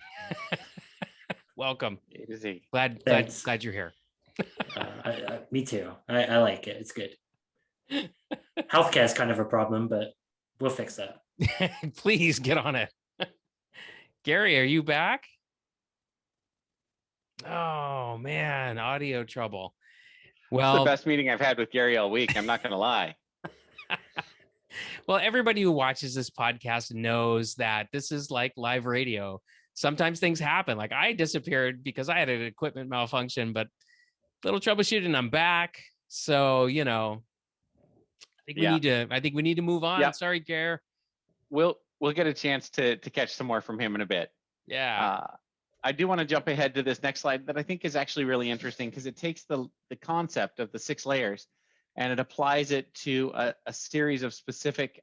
Speaker 1: Welcome.
Speaker 2: A to Z.
Speaker 1: Glad
Speaker 3: Thanks.
Speaker 1: you're here.
Speaker 3: Me too. I like it. It's good. Healthcare is kind of a problem, but we'll fix that.
Speaker 1: Please get on it. Gary, are you back? Oh man, audio trouble.
Speaker 2: It's
Speaker 1: Well,
Speaker 2: the best meeting I've had with Gary all week. I'm not going to lie.
Speaker 1: well, everybody who watches this podcast knows that this is like live radio. Sometimes things happen. Like I disappeared because I had an equipment malfunction, but little troubleshooting, I'm back. So, you know, I think we need to move on.
Speaker 2: Yep.
Speaker 1: Sorry, Gare.
Speaker 2: We'll get a chance to catch some more from him in a bit.
Speaker 1: Yeah.
Speaker 2: I do want to jump ahead to this next slide that I think is actually really interesting because it takes the concept of the 6 layers and it applies it to a series of specific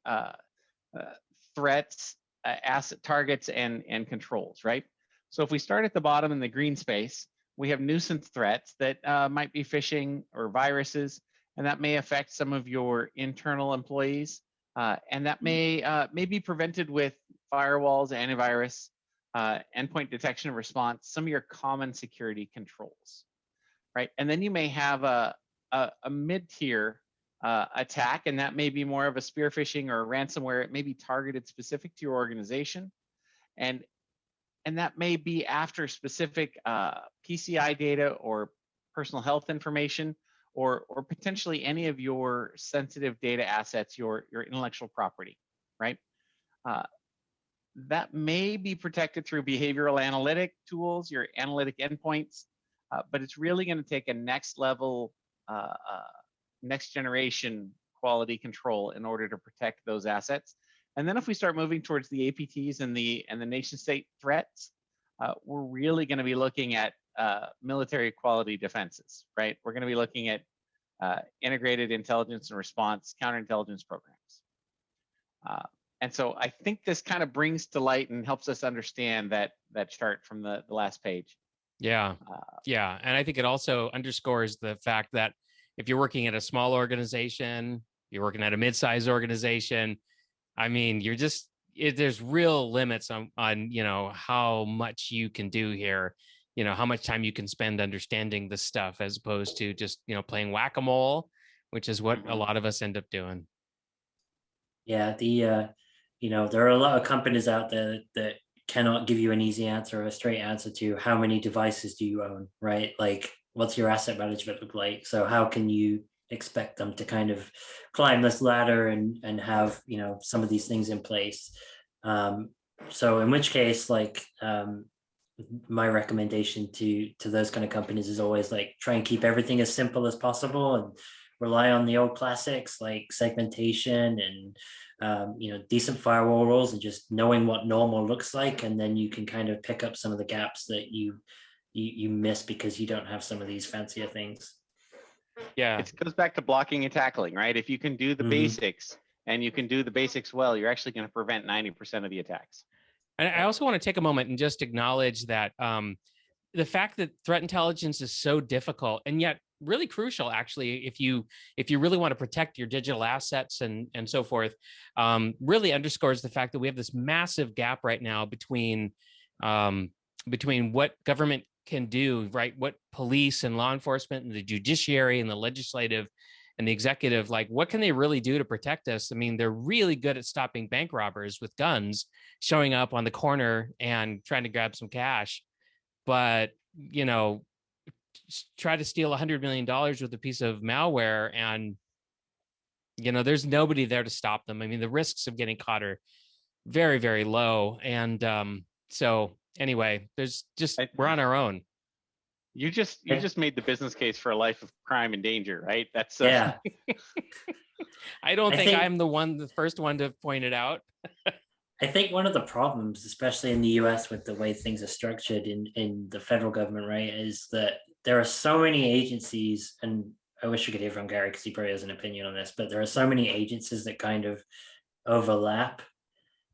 Speaker 2: threats, asset targets, and controls, right? So if we start at the bottom in the green space, we have nuisance threats that might be phishing or viruses, and that may affect some of your internal employees, and that may be prevented with firewalls, antivirus, endpoint detection and response, some of your common security controls, right? And then you may have a mid-tier attack, and that may be more of a spear phishing or a ransomware. It may be targeted specific to your organization, and that may be after specific PCI data or personal health information, or potentially any of your sensitive data assets, your intellectual property, right? That may be protected through behavioral analytic tools, your analytic endpoints, but it's really going to take a next level, next generation quality control in order to protect those assets. And then if we start moving towards the APTs and the nation state threats, we're really going to be looking at military quality defenses, right? We're going to be looking at integrated intelligence and response counterintelligence programs. And so I think this kind of brings to light and helps us understand that chart from the last page.
Speaker 1: Yeah. Yeah. And I think it also underscores the fact that if you're working at a small organization, you're working at a mid-sized organization, I mean, there's real limits on, you know, how much you can do here, you know, how much time you can spend understanding this stuff as opposed to just, you know, playing whack-a-mole, which is what a lot of us end up doing.
Speaker 3: Yeah, you know, there are a lot of companies out there that cannot give you an easy answer or a straight answer to how many devices do you own, right? Like, what's your asset management look like? So how can you expect them to kind of climb this ladder and have, you know, some of these things in place? So in which case, like, my recommendation to those kind of companies is always like try and keep everything as simple as possible and rely on the old classics like segmentation and you know, decent firewall rules and just knowing what normal looks like, and then you can kind of pick up some of the gaps that you miss because you don't have some of these fancier things.
Speaker 1: Yeah,
Speaker 2: it goes back to blocking and tackling, right? If you can do the basics and you can do the basics well, you're actually going to prevent 90% of the attacks.
Speaker 1: and I also want to take a moment and just acknowledge that the fact that threat intelligence is so difficult and yet really crucial, actually, if you really want to protect your digital assets and so forth, really underscores the fact that we have this massive gap right now between what government can do, right? What police and law enforcement and the judiciary and the legislative and the executive, like, what can they really do to protect us? I mean, they're really good at stopping bank robbers with guns showing up on the corner and trying to grab some cash. But, you know, try to steal $100 million with a piece of malware and, you know, there's nobody there to stop them. I mean, the risks of getting caught are very, very low. And so anyway, we're on our own.
Speaker 2: You just made the business case for a life of crime and danger, right? That's
Speaker 3: yeah.
Speaker 1: I don't think I'm the first one to point it out.
Speaker 3: I think one of the problems, especially in the US with the way things are structured in the federal government, right, is that there are so many agencies, and I wish we could hear from Gary because he probably has an opinion on this, but there are so many agencies that kind of overlap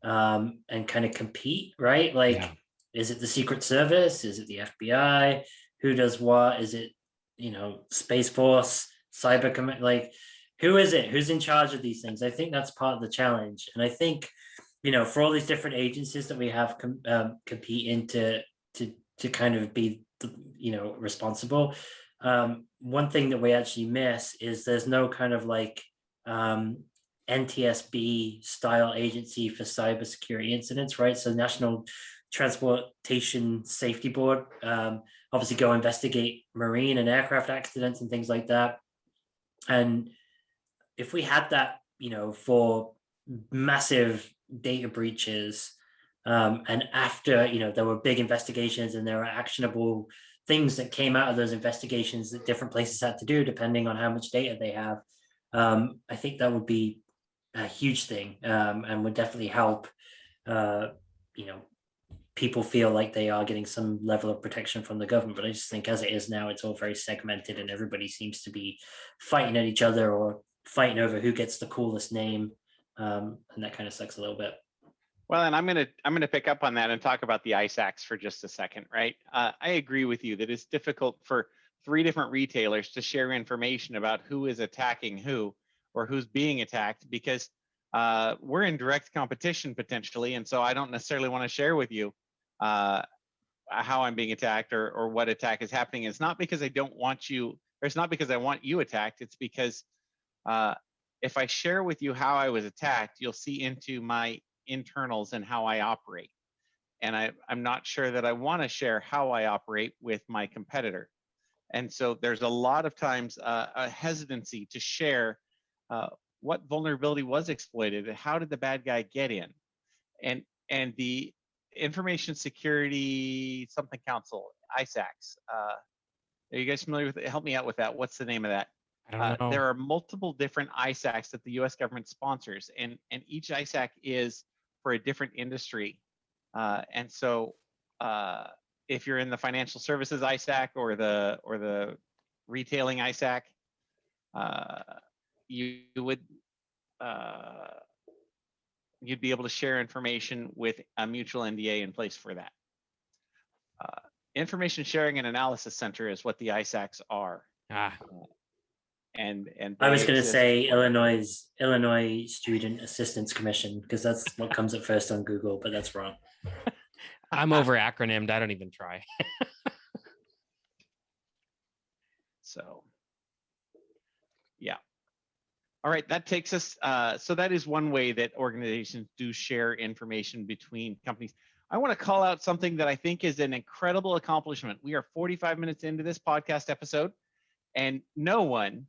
Speaker 3: and kind of compete, right? Like, is it the Secret Service? Is it the FBI? Who does what? Is it, you know, Space Force, Cyber Command? Like, who is it? Who's in charge of these things? I think that's part of the challenge. And I think, you know, for all these different agencies that we have compete into to to kind of be, responsible. One thing that we actually miss is there's no kind of like NTSB style agency for cybersecurity incidents, right? So National Transportation Safety Board obviously go investigate marine and aircraft accidents and things like that. And if we had that, for massive data breaches, and after, there were big investigations and there were actionable things that came out of those investigations that different places had to do depending on how much data they have, I think that would be a huge thing, and would definitely help, people feel like they are getting some level of protection from the government. But I just think as it is now, it's all very segmented and everybody seems to be fighting at each other or fighting over who gets the coolest name, and that kind of sucks a little bit.
Speaker 2: Well, and I'm gonna pick up on that and talk about the ISACs for just a second, right? I agree with you that it's difficult for 3 different retailers to share information about who is attacking who or who's being attacked, because we're in direct competition potentially, and so I don't necessarily want to share with you how I'm being attacked or what attack is happening. It's not because I don't want you, or it's not because I want you attacked. It's because if I share with you how I was attacked, you'll see into my internals and how I operate. And I'm not sure that I want to share how I operate with my competitor. And so there's a lot of times a hesitancy to share what vulnerability was exploited and how did the bad guy get in. And the Information Security something council, ISACs. Are you guys familiar with it? Help me out with that. What's the name of that?
Speaker 1: I don't know.
Speaker 2: There are multiple different ISACs that the U.S. government sponsors, and each ISAC is for a different industry. And so if you're in the financial services ISAC or the retailing ISAC, you would you'd be able to share information with a mutual NDA in place for that. Information Sharing and Analysis Center is what the ISACs are. And
Speaker 3: I was going to say Illinois Student Assistance Commission, because that's what comes at first on Google, but that's wrong.
Speaker 1: I'm over acronymed. I don't even try.
Speaker 2: So, yeah. All right, that takes us, so that is one way that organizations do share information between companies. I want to call out something that I think is an incredible accomplishment. We are 45 minutes into this podcast episode, and no one,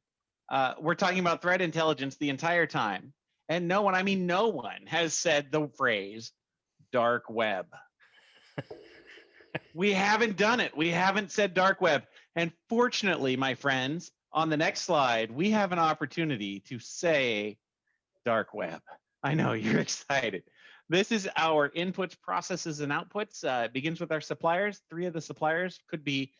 Speaker 2: we're talking about threat intelligence the entire time, and no one, I mean no one, has said the phrase dark web. We haven't done it. We haven't said dark web. And fortunately, my friends, on the next slide, we have an opportunity to say dark web. I know you're excited. This is our inputs, processes, and outputs. It begins with our suppliers. 3 of the suppliers could be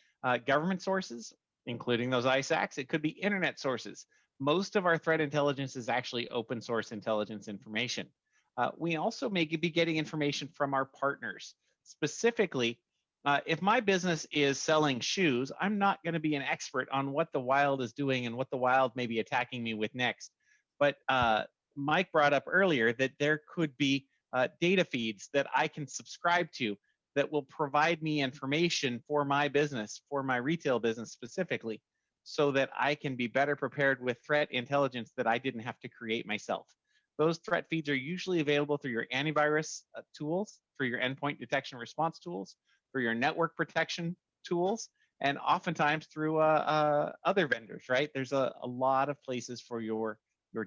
Speaker 2: government sources, including those ISACs. It could be internet sources. Most of our threat intelligence is actually open source intelligence information. We also may be getting information from our partners. Specifically, if my business is selling shoes, I'm not going to be an expert on what the wild is doing and what the wild may be attacking me with next. But Mike brought up earlier that there could be data feeds that I can subscribe to that will provide me information for my business, for my retail business specifically, so that I can be better prepared with threat intelligence that I didn't have to create myself. Those threat feeds are usually available through your antivirus tools, through your endpoint detection response tools, for your network protection tools, and oftentimes through other vendors, right? There's a lot of places for your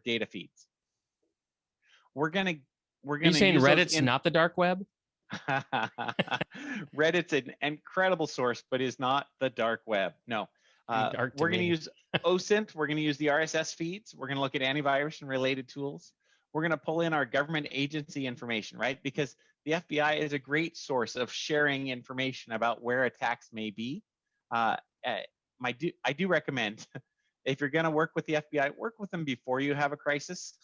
Speaker 2: data feeds. We're gonna
Speaker 1: Are you saying Reddit's not the dark web?
Speaker 2: Reddit's an incredible source, but is not the dark web. No. We're going to use OSINT. We're going to use the RSS feeds. We're going to look at antivirus and related tools. We're going to pull in our government agency information, right? Because the FBI is a great source of sharing information about where attacks may be. I do recommend, if you're going to work with the FBI, work with them before you have a crisis,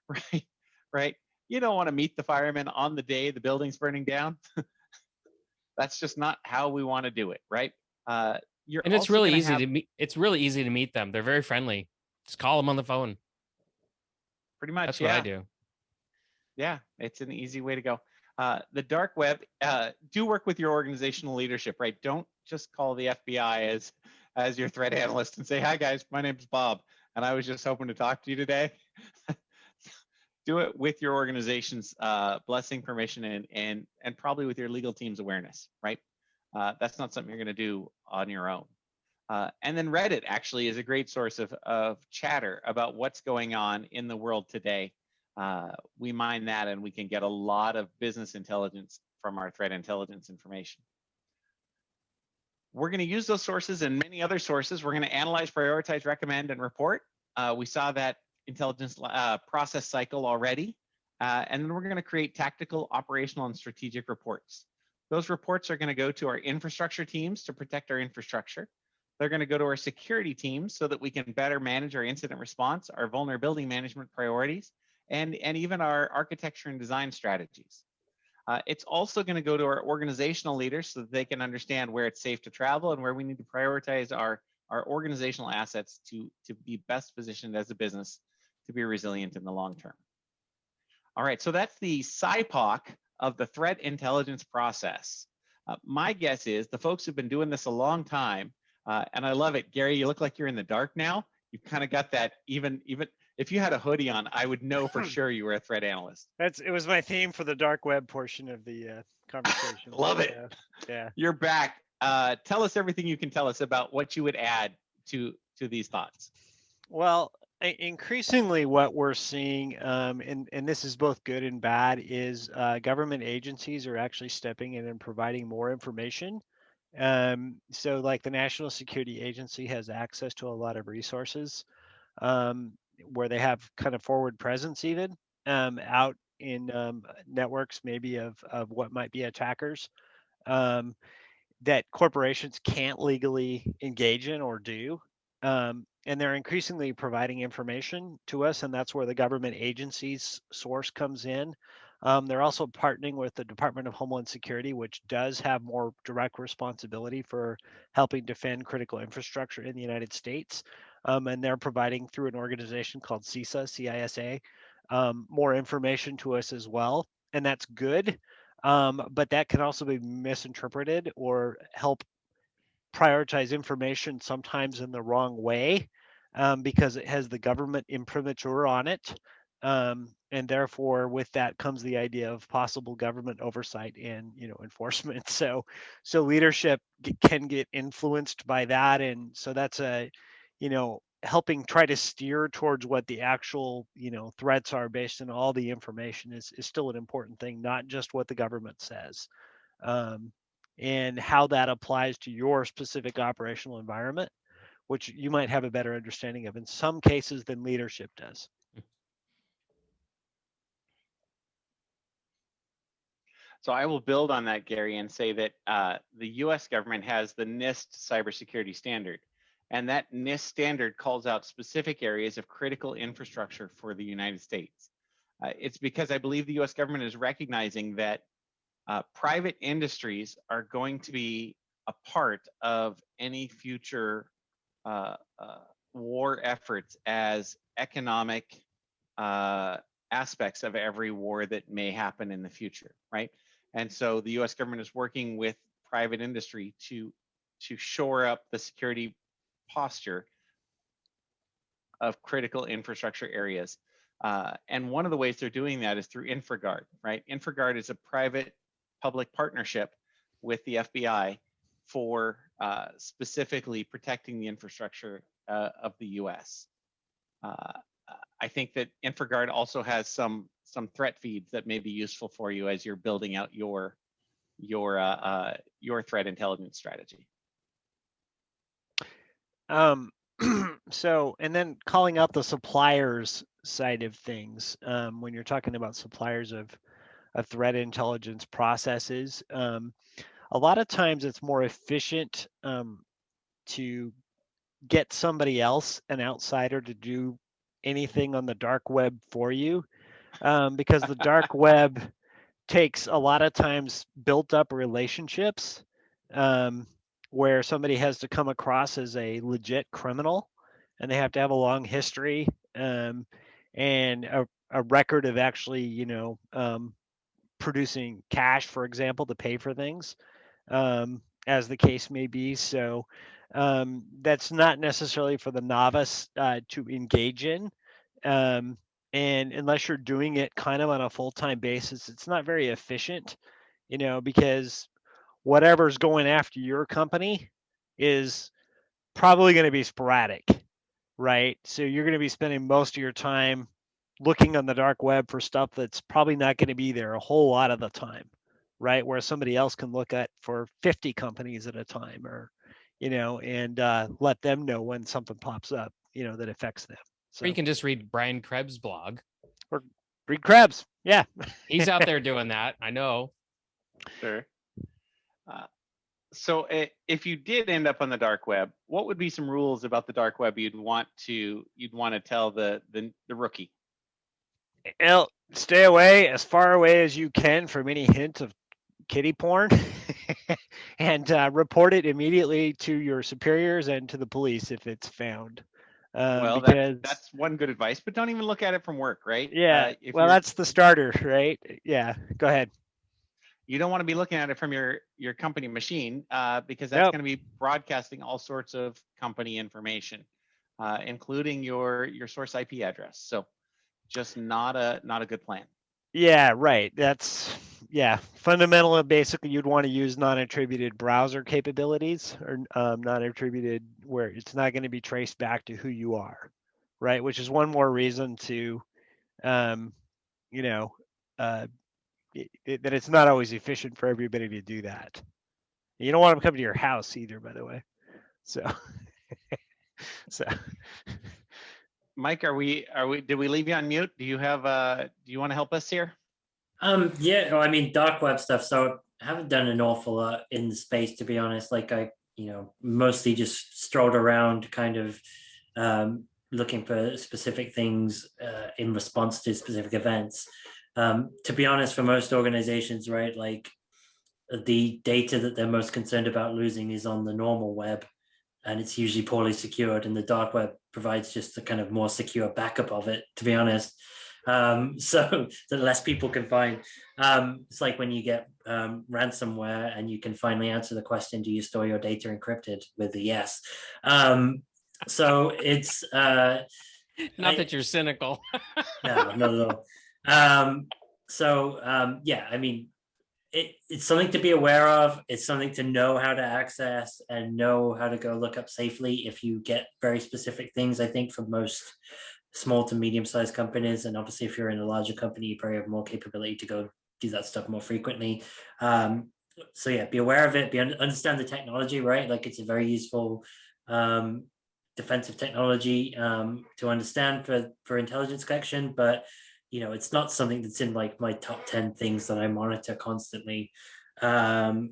Speaker 2: right? Right? You don't want to meet the firemen on the day the building's burning down. That's just not how we want to do it, right?
Speaker 1: It's really easy to meet. It's really easy to meet them. They're very friendly. Just call them on the phone.
Speaker 2: Pretty much.
Speaker 1: That's what I do.
Speaker 2: Yeah, it's an easy way to go. The dark web, do work with your organizational leadership, right? Don't just call the FBI as your threat analyst and say, hi guys, my name's Bob, and I was just hoping to talk to you today. Do it with your organization's blessing, permission, and probably with your legal team's awareness, right? That's not something you're going to do on your own. And then Reddit actually is a great source of chatter about what's going on in the world today. We mine that, and we can get a lot of business intelligence from our threat intelligence information. We're going to use those sources and many other sources. We're going to analyze, prioritize, recommend, and report. We saw that intelligence process cycle already. And then we're going to create tactical, operational, and strategic reports. Those reports are going to go to our infrastructure teams to protect our infrastructure. They're going to go to our security teams so that we can better manage our incident response, our vulnerability management priorities, and even our architecture and design strategies. It's also going to go to our organizational leaders so that they can understand where it's safe to travel and where we need to prioritize our organizational assets to be best positioned as a business to be resilient in the long term. All right, so that's the SIPOC of the threat intelligence process. My guess is the folks who've been doing this a long time, and I love it. Gary, you look like you're in the dark now. You've kind of got that, even if you had a hoodie on, I would know for sure you were a threat analyst.
Speaker 4: It was my theme for the dark web portion of the conversation.
Speaker 2: Love it.
Speaker 4: Yeah.
Speaker 2: You're back. Tell us everything you can tell us about what you would add to these thoughts.
Speaker 4: Well, increasingly what we're seeing, and this is both good and bad, is government agencies are actually stepping in and providing more information. So like the National Security Agency has access to a lot of resources where they have kind of forward presence even out in networks maybe of what might be attackers that corporations can't legally engage in or do. And they're increasingly providing information to us, and that's where the government agencies source comes in. They're also partnering with the Department of Homeland Security, which does have more direct responsibility for helping defend critical infrastructure in the United States. And they're providing through an organization called CISSP, more information to us as well. And that's good. But that can also be misinterpreted or help prioritize information sometimes in the wrong way because it has the government imprimatur on it. And therefore, with that comes the idea of possible government oversight and enforcement. So leadership can get influenced by that, and so that's helping try to steer towards what the actual threats are based on all the information is still an important thing, not just what the government says. And how that applies to your specific operational environment, which you might have a better understanding of in some cases than leadership does.
Speaker 2: So I will build on that, Gary, and say that the US government has the NIST cybersecurity standard. And that NIST standard calls out specific areas of critical infrastructure for the United States. It's because I believe the US government is recognizing that private industries are going to be a part of any future war efforts as economic aspects of every war that may happen in the future, right? And so the US government is working with private industry to shore up the security posture of critical infrastructure areas. And one of the ways they're doing that is through InfraGard, right? InfraGard is a private public partnership with the FBI for specifically protecting the infrastructure of the US. I think that InfraGard also has some threat feeds that may be useful for you as you're building out your threat intelligence strategy.
Speaker 4: So, and then calling out the suppliers side of things, when you're talking about suppliers of threat intelligence processes, a lot of times it's more efficient to get somebody else, an outsider, to do anything on the dark web for you, because the dark web takes a lot of times built up relationships where somebody has to come across as a legit criminal, and they have to have a long history and a record of actually producing cash, for example, to pay for things, as the case may be. So that's not necessarily for the novice to engage in. And unless you're doing it kind of on a full-time basis, it's not very efficient, because whatever's going after your company is probably going to be sporadic, right? So you're going to be spending most of your time looking on the dark web for stuff that's probably not going to be there a whole lot of the time, right? Where somebody else can look at for 50 companies at a time, or, and let them know when something pops up, that affects them. So
Speaker 1: Or you can just read Brian Krebs' blog.
Speaker 4: or read Krebs. Yeah.
Speaker 1: He's out there doing that. I know.
Speaker 2: Sure. So if you did end up on the dark web, what would be some rules about the dark web you'd want to tell the rookie?
Speaker 4: Stay away as far away as you can from any hint of kiddie porn, and report it immediately to your superiors and to the police if it's found.
Speaker 2: Well,
Speaker 4: Because
Speaker 2: that's one good advice, but don't even look at it from work, right?
Speaker 4: yeah,
Speaker 2: If
Speaker 4: well, that's the starter, right? Yeah, go ahead.
Speaker 2: you don't want to be looking at it from your company machine, because that's
Speaker 4: Nope.
Speaker 2: going to be broadcasting all sorts of company information, including your source IP address. So just not a good plan.
Speaker 4: Yeah, right. That's fundamentally, basically, you'd want to use non-attributed browser capabilities, or non-attributed where it's not going to be traced back to who you are, right? Which is one more reason to, that it's not always efficient for everybody to do that. You don't want them coming to your house either, by the way. So, so
Speaker 2: Mike, did we leave you on mute? Do you want to help us here?
Speaker 3: Yeah, well, I mean, dark web stuff. So I haven't done an awful lot in the space, to be honest. Like I mostly just strolled around kind of looking for specific things in response to specific events. To be honest, for most organizations, right, like the data that they're most concerned about losing is on the normal web, and it's usually poorly secured, and the dark web provides just a kind of more secure backup of it, to be honest. So that less people can find. It's like when you get ransomware and you can finally answer the question, do you store your data encrypted, with a yes. So it's
Speaker 1: Not that you're cynical.
Speaker 3: no, not at all. Yeah, I mean, it's something to be aware of. It's something to know how to access and know how to go look up safely if you get very specific things. I think for most small to medium-sized companies, and obviously if you're in a larger company, you probably have more capability to go do that stuff more frequently. So yeah, be aware of it. Understand the technology, right? Like it's a very useful defensive technology to understand for intelligence collection, but it's not something that's in like my top 10 things that I monitor constantly. The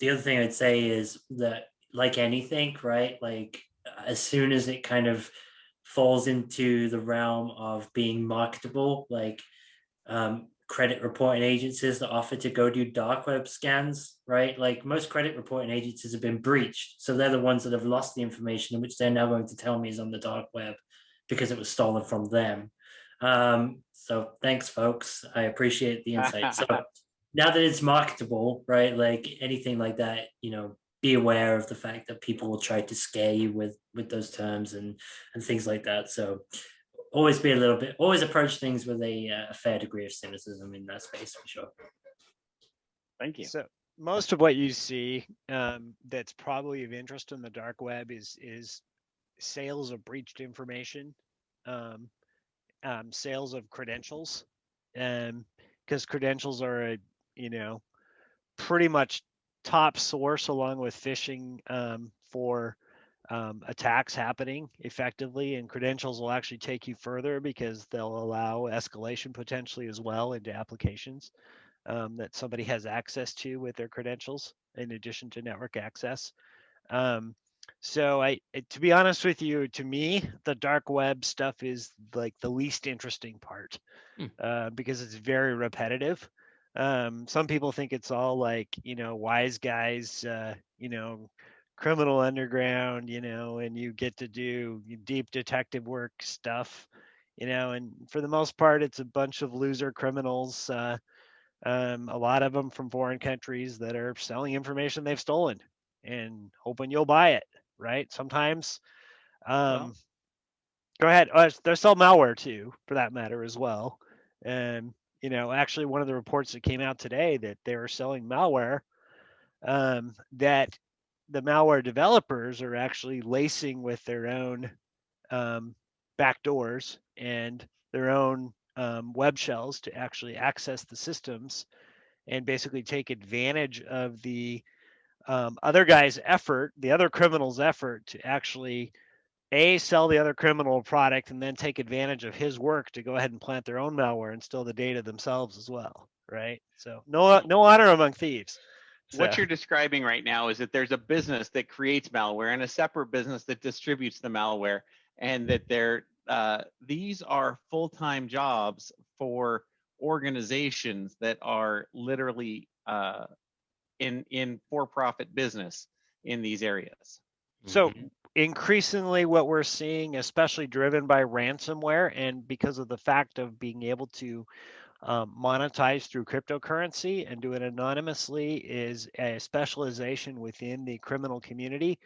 Speaker 3: other thing I'd say is that, like anything, right? Like as soon as it kind of falls into the realm of being marketable, like credit reporting agencies that offer to go do dark web scans, right? Like most credit reporting agencies have been breached. So they're the ones that have lost the information, which they're now going to tell me is on the dark web because it was stolen from them. So thanks, folks. I appreciate the insight. So now that it's marketable, right? Like anything like that, be aware of the fact that people will try to scare you with those terms and things like that. So always approach things with a fair degree of cynicism in that space, for sure.
Speaker 2: Thank you.
Speaker 4: So most of what you see that's probably of interest in the dark web is sales of breached information, sales of credentials, because credentials are pretty much top source along with phishing for attacks happening effectively, and credentials will actually take you further because they'll allow escalation potentially as well into applications that somebody has access to with their credentials in addition to network access. So to be honest with you, to me, the dark web stuff is like the least interesting part because it's very repetitive. Some people think it's all like, wise guys, criminal underground, and you get to do deep detective work stuff, and for the most part, it's a bunch of loser criminals A lot of them from foreign countries that are selling information they've stolen and hoping you'll buy it, right? Sometimes,
Speaker 2: Well,
Speaker 4: go ahead. They sell malware too, for that matter, as well. And actually, one of the reports that came out today that they were selling malware, that the malware developers are actually lacing with their own backdoors and their own web shells to actually access the systems and basically take advantage of the other guy's effort, the other criminal's effort to actually sell the other criminal product and then take advantage of his work to go ahead and plant their own malware and steal the data themselves as well, right? So no honor among thieves.
Speaker 2: what
Speaker 4: So,
Speaker 2: you're describing right now is that there's a business that creates malware and a separate business that distributes the malware, and that these are full-time jobs for organizations that are literally in for-profit business in these areas.
Speaker 4: so
Speaker 1: Mhm.
Speaker 4: increasingly what we're seeing, especially driven by ransomware and because of the fact of being able to monetize through cryptocurrency and do it anonymously, is a specialization within the criminal community,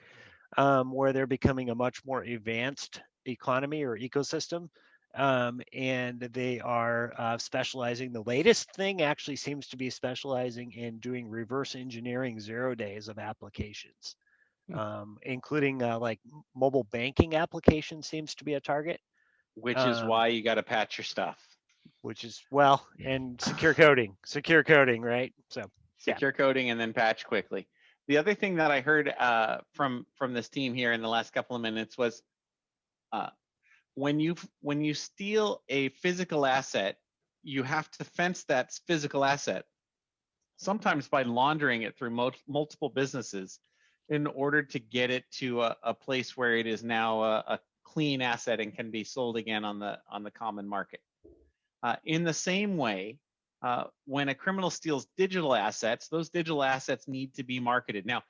Speaker 4: where they're becoming a much more advanced economy or ecosystem. And they are specializing. The latest thing actually seems to be specializing in doing reverse engineering 0 days of applications, including like mobile banking application seems to be a target,
Speaker 2: Which is why you got to patch your stuff.
Speaker 4: which is and secure coding, right? So
Speaker 2: Secure coding and then patch quickly. The other thing that I heard from this team here in the last couple of minutes was when you steal a physical asset, you have to fence that physical asset, sometimes by laundering it through multiple businesses in order to get it to a place where it is now a clean asset and can be sold again on the common market. In the same way, when a criminal steals digital assets, those digital assets need to be marketed. Now,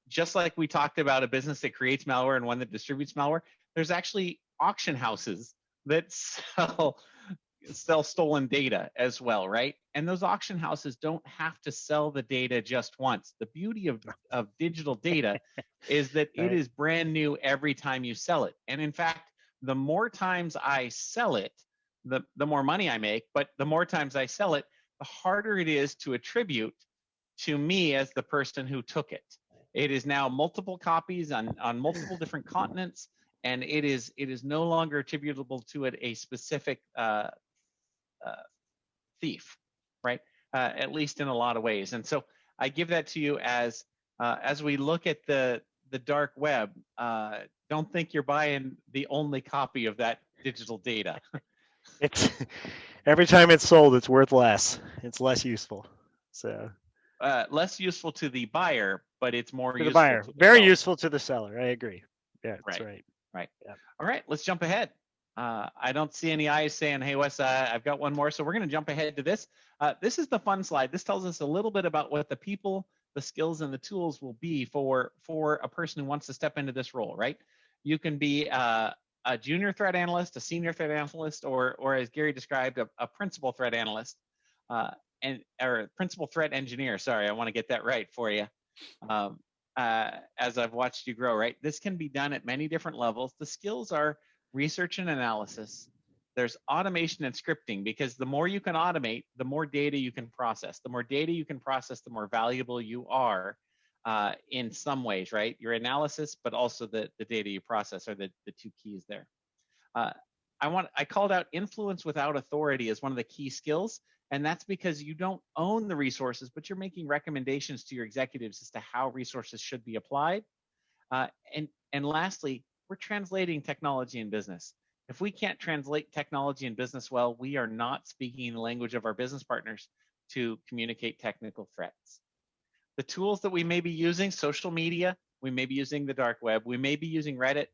Speaker 2: just like we talked about a business that creates malware and one that distributes malware, there's actually auction houses that sell stolen data as well, right? And those auction houses don't have to sell the data just once. The beauty of digital data is that it is brand new every time you sell it. And in fact, the more times I sell it, the more money I make, but the more times I sell it, the harder it is to attribute to me as the person who took it. It is now multiple copies on multiple different continents, and it is no longer attributable to it a specific thief, right? At least in a lot of ways. And so I give that to you as we look at the dark web. Don't think you're buying the only copy of that digital data.
Speaker 4: it's every time it's sold, it's worth less. It's less useful. So
Speaker 2: less useful to the buyer, but it's more
Speaker 4: to the
Speaker 2: useful
Speaker 4: buyer,
Speaker 2: to the
Speaker 4: very
Speaker 2: seller.
Speaker 4: useful to the seller. I agree. Yeah, that's right.
Speaker 2: Right.
Speaker 4: Yeah.
Speaker 2: All right, let's jump ahead. I don't see any eyes saying, hey, Wes, I've got one more. So we're going to jump ahead to this. This is the fun slide. This tells us a little bit about what the people, the skills, and the tools will be for a person who wants to step into this role, right? You can be a junior threat analyst, a senior threat analyst, or as Gary described, a principal threat analyst, or principal threat engineer. Sorry, I want to get that right for you. As I've watched you grow, right? This can be done at many different levels. The skills are research and analysis. There's automation and scripting, because the more you can automate, the more data you can process. The more data you can process, the more valuable you are in some ways, right? Your analysis, but also the data you process are the two keys there. I called out influence without authority as one of the key skills. And that's because you don't own the resources, but you're making recommendations to your executives as to how resources should be applied. And lastly, we're translating technology in business. If we can't translate technology in business well, we are not speaking the language of our business partners to communicate technical threats. The tools that we may be using, social media, we may be using the dark web, we may be using Reddit.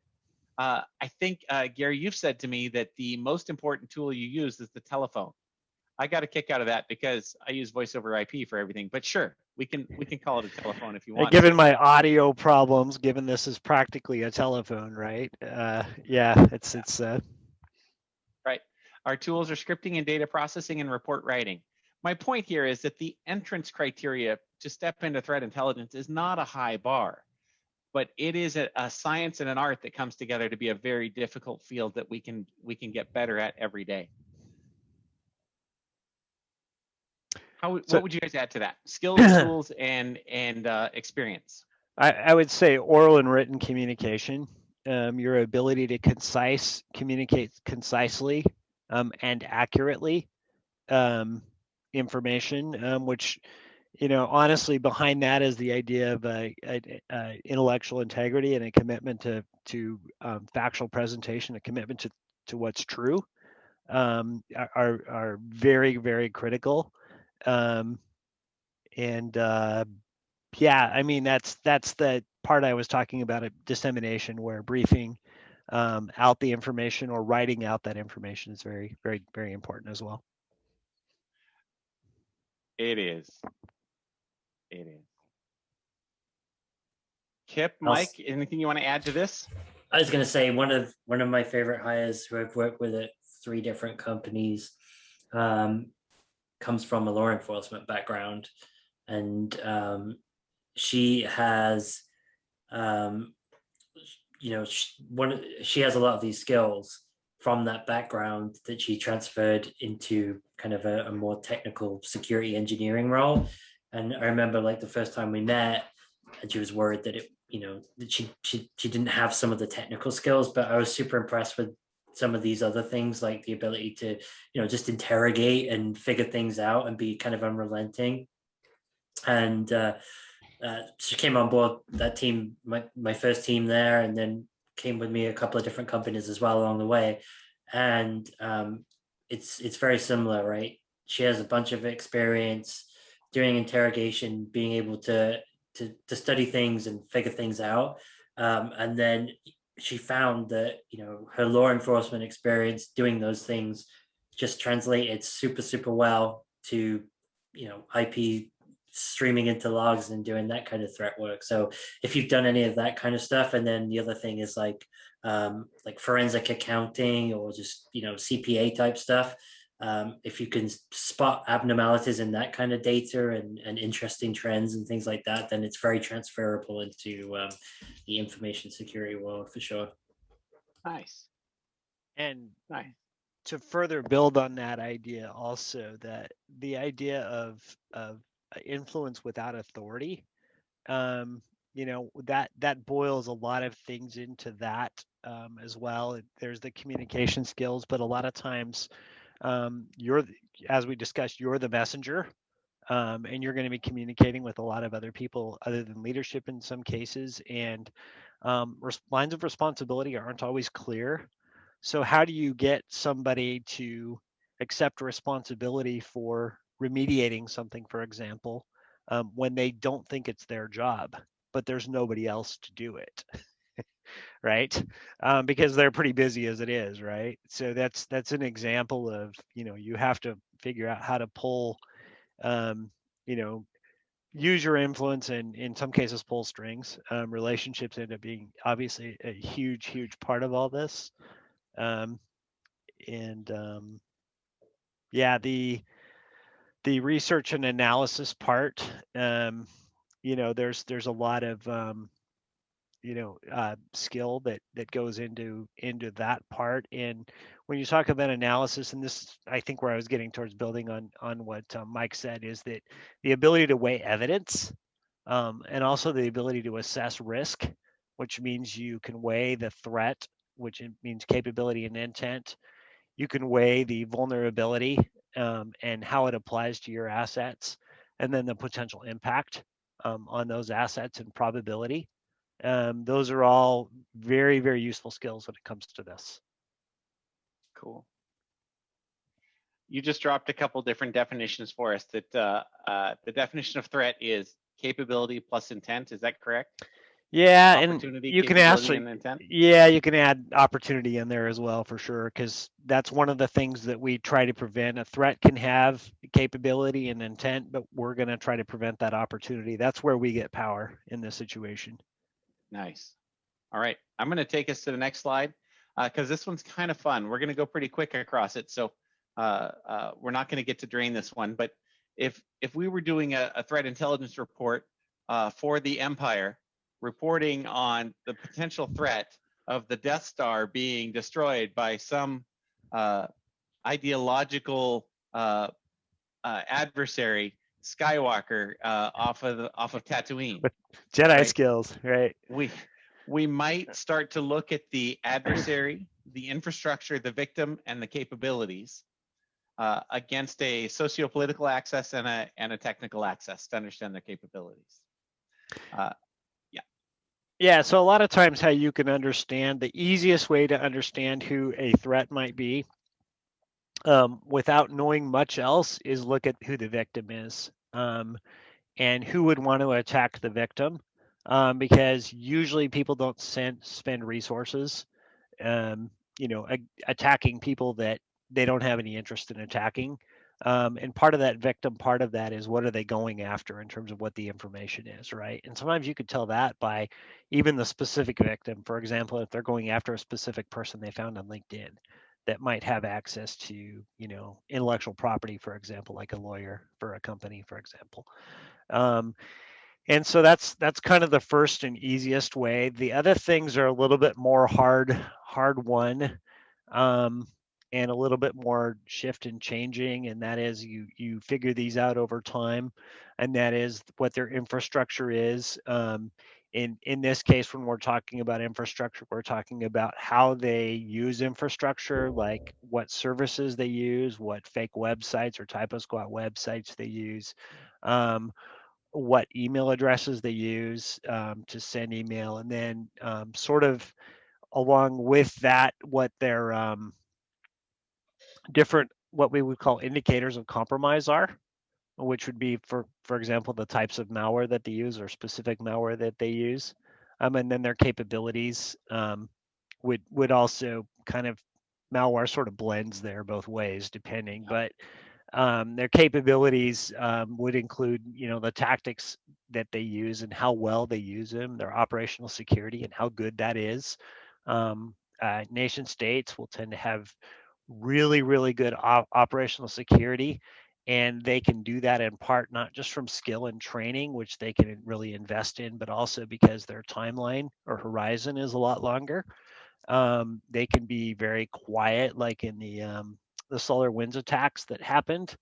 Speaker 2: I think, Gary, you've said to me that the most important tool you use is the telephone. I got a kick out of that because I use voice over IP for everything. But sure, we can call it a telephone if you want.
Speaker 4: Given my audio problems, given this is practically a telephone, right? It's
Speaker 2: right. Our tools are scripting and data processing and report writing. my point here is that the entrance criteria to step into threat intelligence is not a high bar, but it is a science and an art that comes together to be a very difficult field that we can get better at every day. What would you guys add to that? Skills, tools, and experience.
Speaker 4: I would say oral and written communication, your ability to communicate concisely and accurately information, which, honestly, behind that is the idea of intellectual integrity and a commitment to factual presentation, a commitment to what's true, are very, very critical. Yeah, I mean, that's the part I was talking about at dissemination, where briefing out the information or writing out that information is very, very, very important as well.
Speaker 2: It is. Kip, Mike, anything you want to add to this?
Speaker 3: I was going to say one of my favorite hires who I've worked with at 3 different companies comes from a law enforcement background, and she has she has a lot of these skills from that background that she transferred into kind of a more technical security engineering role. And I remember, like, the first time we met, and she was worried that that she didn't have some of the technical skills, but I was super impressed with some of these other things, like the ability to just interrogate and figure things out and be kind of unrelenting. And she came on board that team, my first team there, and then came with me a couple of different companies as well along the way. And it's very similar, right? She has a bunch of experience doing interrogation, being able to study things and figure things out. And then she found that, her law enforcement experience doing those things just translated super, super well to, IP streaming into logs and doing that kind of threat work. So if you've done any of that kind of stuff, and then the other thing is like forensic accounting or just, CPA type stuff, if you can spot abnormalities in that kind of data and interesting trends and things like that, then it's very transferable into the information security world for sure.
Speaker 2: Nice.
Speaker 4: And to further build on that idea, also, that the idea of influence without authority, that boils a lot of things into that as well. There's the communication skills, but a lot of times as we discussed, you're the messenger, and you're going to be communicating with a lot of other people other than leadership in some cases, and lines of responsibility aren't always clear. So how do you get somebody to accept responsibility for remediating something, for example, when they don't think it's their job, but there's nobody else to do it? Right? Because they're pretty busy as it is, right? So that's an example of, you have to figure out how to pull, use your influence, and in some cases pull strings. Relationships end up being obviously a huge, huge part of all this. The research and analysis part, there's a lot of skill that goes into that part. And when you talk about analysis, and this, I think, where I was getting towards building on what Mike said, is that the ability to weigh evidence, and also the ability to assess risk, which means you can weigh the threat, which means capability and intent. You can weigh the vulnerability and how it applies to your assets, and then the potential impact on those assets and probability. Those are all very, very useful skills when it comes to this.
Speaker 2: Cool. You just dropped a couple different definitions for us. That the definition of threat is capability plus intent. Is that correct?
Speaker 4: Yeah, and you can actually,
Speaker 2: intent?
Speaker 4: Yeah, you can add opportunity in there as well, for sure, because that's one of the things that we try to prevent. A threat can have capability and intent, but we're going to try to prevent that opportunity. That's where we get power in this situation.
Speaker 2: Nice. All right, I'm going to take us to the next slide because this one's kind of fun. We're going to go pretty quick across it, so we're not going to get to drain this one. But if we were doing a threat intelligence report for the Empire, reporting on the potential threat of the Death Star being destroyed by some ideological adversary, Skywalker, off of Tatooine.
Speaker 4: With Jedi
Speaker 2: right?
Speaker 4: skills, right?
Speaker 2: We might start to look at the adversary, the infrastructure, the victim, and the capabilities against a socio-political access and a technical access to understand their capabilities.
Speaker 4: Yeah, so a lot of times how you can understand, the easiest way to understand who a threat might be without knowing much else is look at who the victim is and who would want to attack the victim, because usually people don't spend resources attacking people that they don't have any interest in attacking. And part of that victim, part of that is what are they going after in terms of what the information is, right? And sometimes you could tell that by even the specific victim. For example, if they're going after a specific person they found on LinkedIn that might have access to, intellectual property, for example, like a lawyer for a company, for example. And so that's kind of the first and easiest way. The other things are a little bit more hard won, and a little bit more shift and changing. And that is you figure these out over time, and that is what their infrastructure is. In this case, when we're talking about infrastructure, we're talking about how they use infrastructure, like what services they use, what fake websites or typo squat websites they use. What email addresses they use to send email, and then sort of along with that, what their different, what we would call indicators of compromise are, which would be, for example, the types of malware that they use or specific malware that they use, and then their capabilities would also kind of, malware sort of blends there both ways depending, but their capabilities would include, the tactics that they use and how well they use them, their operational security and how good that is. Nation states will tend to have really, really good operational security, and they can do that in part not just from skill and training, which they can really invest in, but also because their timeline or horizon is a lot longer. They can be very quiet, like in the SolarWinds attacks that happened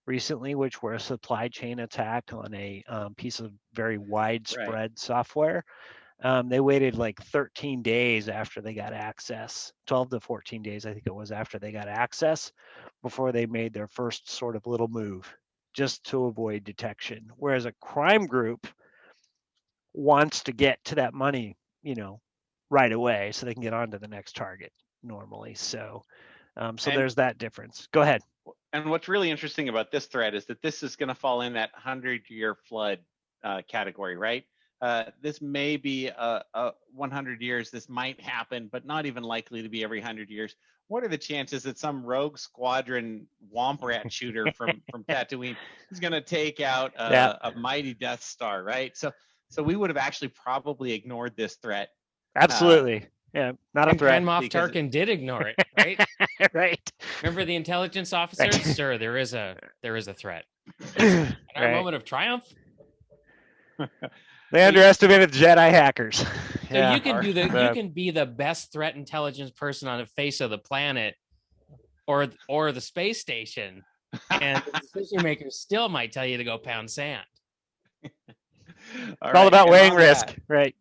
Speaker 4: recently, which were a supply chain attack on a piece of very widespread software. They waited like 13 days after they got access, 12 to 14 days, I think it was, after they got access, before they made their first sort of little move, just to avoid detection. Whereas a crime group wants to get to that money, right away, so they can get on to the next target normally. So there's that difference. Go ahead.
Speaker 2: And what's really interesting about this thread is that this is going to fall in that 100-year flood category, right? This may be 100 years. This might happen, but not even likely to be every 100 years. What are the chances that some rogue squadron womp rat shooter from Tatooine is going to take out a mighty Death Star, right? So we would have actually probably ignored this threat.
Speaker 4: Absolutely. Yeah, not a
Speaker 1: And
Speaker 4: threat.
Speaker 1: Grand Moff Tarkin did ignore it, right?
Speaker 4: Right.
Speaker 1: Remember the intelligence officers? Sir, there is a threat.
Speaker 4: Right.
Speaker 1: Our moment of triumph.
Speaker 4: They underestimated Jedi hackers.
Speaker 1: So you can you can be the best threat intelligence person on the face of the planet or the space station, and the decision makers still might tell you to go pound sand.
Speaker 4: All about weighing risk, right?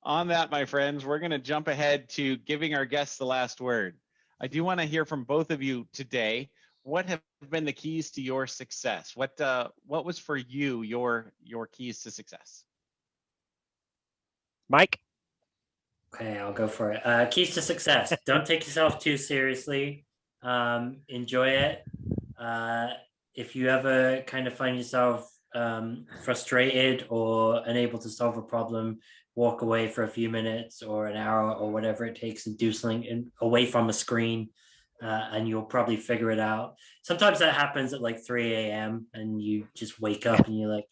Speaker 2: On that, my friends, we're going to jump ahead to giving our guests the last word. I do want to hear from both of you today. What have been the keys to your success? What was for you your keys to success?
Speaker 4: Mike?
Speaker 3: Okay, I'll go for it. Keys to success. Don't take yourself too seriously. Enjoy it. If you ever kind of find yourself frustrated or unable to solve a problem, walk away for a few minutes or an hour or whatever it takes and do something away from a screen, and you'll probably figure it out. Sometimes that happens at like 3 a.m. and you just wake up and you're like,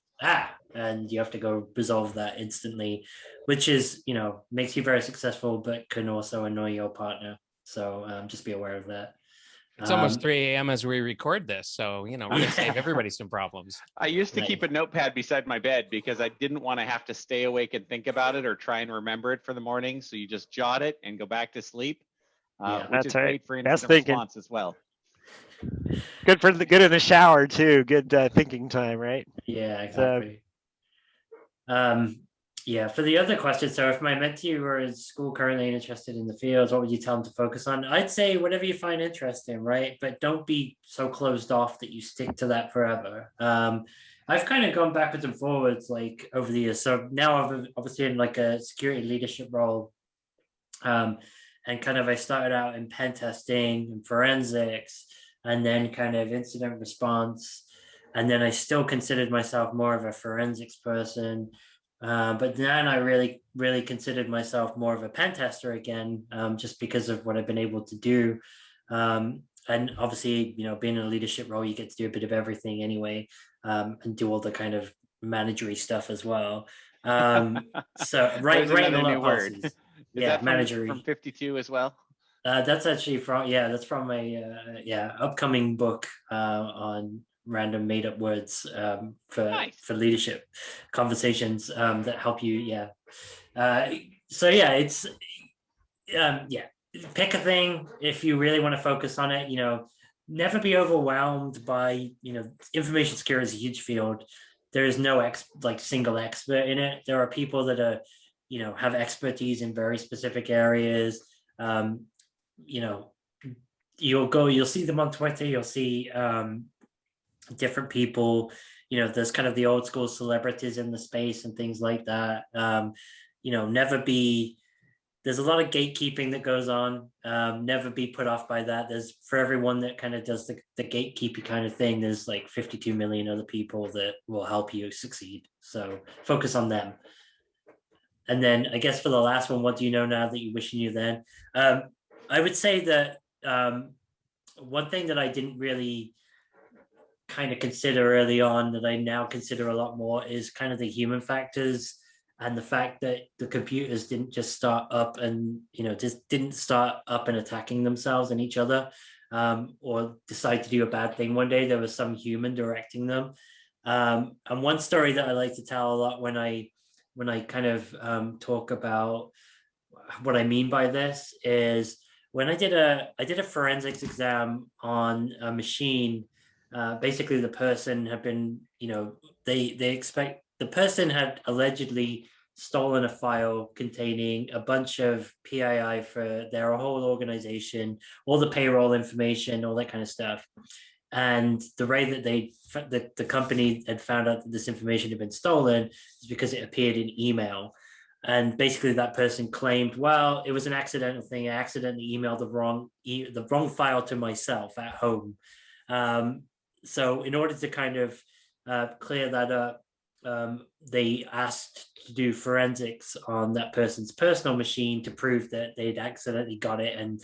Speaker 3: and you have to go resolve that instantly, which is, makes you very successful, but can also annoy your partner. So just be aware of that.
Speaker 1: It's almost 3 a.m. as we record this, so we're gonna save everybody some problems.
Speaker 2: I used to keep a notepad beside my bed because I didn't want to have to stay awake and think about it or try and remember it for the morning. So you just jot it and go back to sleep, which is great for incident response as well.
Speaker 4: Good good in the shower too. Good thinking time, right?
Speaker 3: Yeah, exactly. Yeah, for the other question, so if my mentee were in school currently and interested in the fields, what would you tell them to focus on? I'd say whatever you find interesting, right? But don't be so closed off that you stick to that forever. I've kind of gone backwards and forwards like over the years. So now I'm obviously in like a security leadership role. And kind of I started out in pen testing and forensics and then kind of incident response. And then I still considered myself more of a forensics person. But then I really, really considered myself more of a pen tester again, just because of what I've been able to do. And obviously, being in a leadership role, you get to do a bit of everything anyway, and do all the kind of managery stuff as well. So writing a lot of policies.
Speaker 2: Is that from 52 as well?
Speaker 3: That's actually that's from a upcoming book on random made up words for leadership conversations that help you. It's pick a thing if you really want to focus on it. Never be overwhelmed by information security is a huge field. There is no single expert in it. There are people that are have expertise in very specific areas. You'll see them on Twitter, you'll see different people, there's kind of the old school celebrities in the space and things like that. There's a lot of gatekeeping that goes on. Never be put off by that. There's, for everyone that kind of does the gatekeeping kind of thing, there's like 52 million other people that will help you succeed. So focus on them. And then I guess for the last one, what do you know now that you wish you knew then? I would say that one thing that I didn't really kind of consider early on that I now consider a lot more is kind of the human factors and the fact that the computers didn't just start up and, didn't start up and attacking themselves and each other, or decide to do a bad thing one day. There was some human directing them. And one story that I like to tell a lot when I kind of talk about what I mean by this is when I did a forensics exam on a machine. Basically, the person had been, the person had allegedly stolen a file containing a bunch of PII for their whole organization, all the payroll information, all that kind of stuff. And the way that the company had found out that this information had been stolen is because it appeared in email. And basically that person claimed, well, it was an accidental thing. I accidentally emailed the wrong file to myself at home. So in order to kind of clear that up, they asked to do forensics on that person's personal machine to prove that they'd accidentally got it and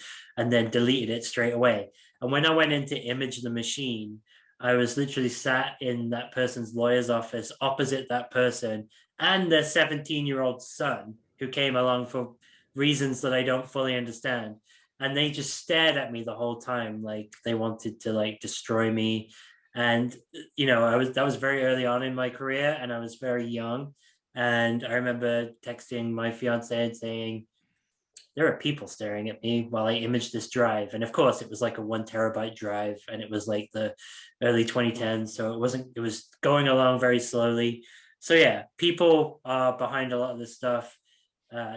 Speaker 3: then deleted it straight away. And when I went in to image the machine, I was literally sat in that person's lawyer's office opposite that person and their 17-year-old son, who came along for reasons that I don't fully understand. And they just stared at me the whole time, like they wanted to destroy me. And that was very early on in my career, and I was very young. And I remember texting my fiance and saying, there are people staring at me while I image this drive. And of course, it was like a 1 terabyte drive, and it was like the early 2010s. So it was going along very slowly. So yeah, people are behind a lot of this stuff.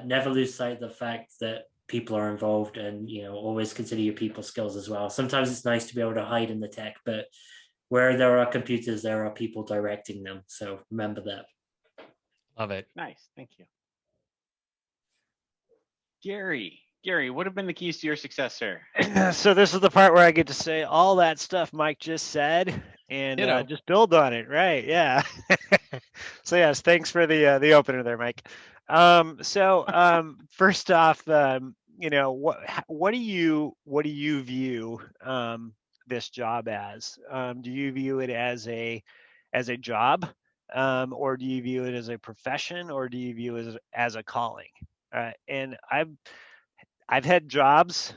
Speaker 3: Never lose sight of the fact that people are involved, and always consider your people skills as well. Sometimes it's nice to be able to hide in the tech, but where there are computers, there are people directing them. So remember that.
Speaker 1: Love it.
Speaker 2: Nice. Thank you. Gary, what have been the keys to your success, sir?
Speaker 4: So this is the part where I get to say all that stuff Mike just said and just build on it. Right. Yeah. So yes, thanks for the opener there, Mike. First off, what do you view this job as? Do you view it as a job, or do you view it as a profession, or do you view it as a calling? And I've had jobs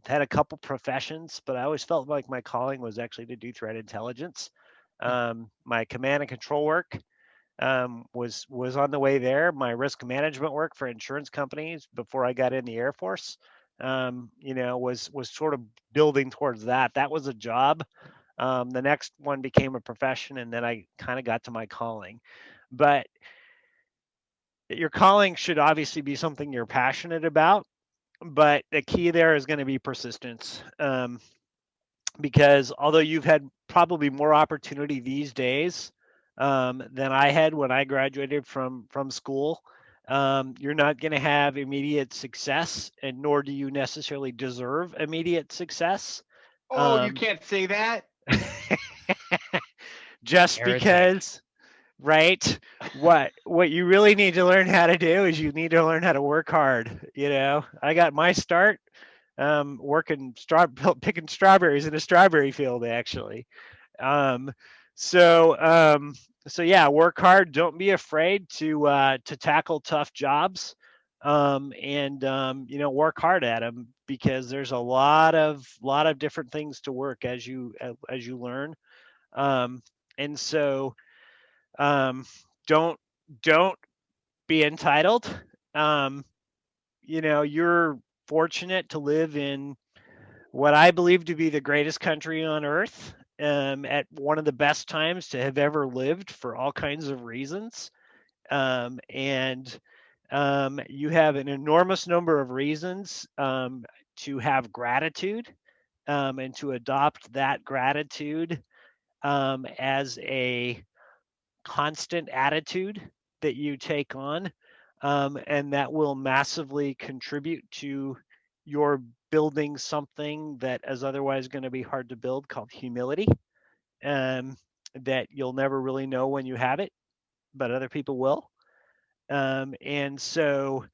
Speaker 4: had a couple professions, but I always felt like my calling was actually to do threat intelligence. My command and control work was on the way there. My risk management work for insurance companies before I got in the Air Force, was sort of building towards that. That was a job. The next one became a profession, and then I kind of got to my calling. But your calling should obviously be something you're passionate about, but the key there is going to be persistence. Because although you've had probably more opportunity these days than I had when I graduated from school, you're not going to have immediate success, and nor do you necessarily deserve immediate success.
Speaker 2: Oh, you can't say that.
Speaker 4: Just
Speaker 1: Heretic.
Speaker 4: because, right? What you really need to learn how to do is you need to learn how to work hard. I got my start working picking strawberries in a strawberry field, actually. So yeah, work hard. Don't be afraid to tackle tough jobs, and work hard at them, because there's a lot of different things to work as you learn. And so don't be entitled. You're fortunate to live in what I believe to be the greatest country on earth, at one of the best times to have ever lived for all kinds of reasons. And you have an enormous number of reasons to have gratitude, and to adopt that gratitude as a constant attitude that you take on, and that will massively contribute to your building something that is otherwise going to be hard to build, called humility, that you'll never really know when you have it, but other people will. And so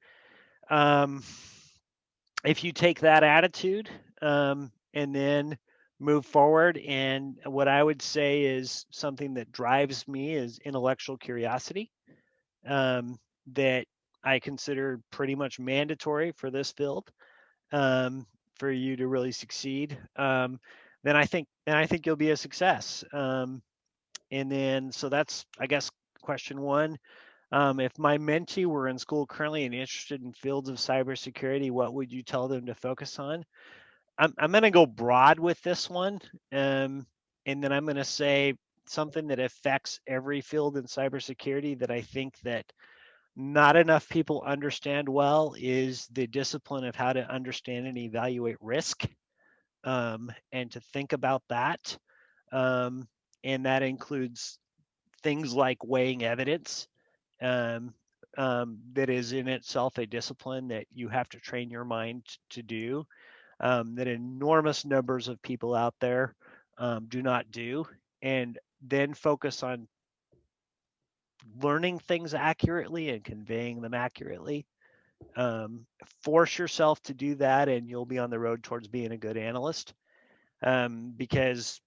Speaker 4: if you take that attitude, and then move forward, and what I would say is something that drives me is intellectual curiosity, that I consider pretty much mandatory for this field, for you to really succeed. Then I think you'll be a success. And then so that's, I guess, question one. If my mentee were in school currently and interested in fields of cybersecurity, what would you tell them to focus on? I'm going to go broad with this one, and then I'm going to say something that affects every field in cybersecurity that I think that not enough people understand well, is the discipline of how to understand and evaluate risk, and to think about that. And that includes things like weighing evidence, um, that is in itself a discipline that you have to train your mind to do, that enormous numbers of people out there do not do. And then focus on learning things accurately and conveying them accurately. Force yourself to do that, and you'll be on the road towards being a good analyst, because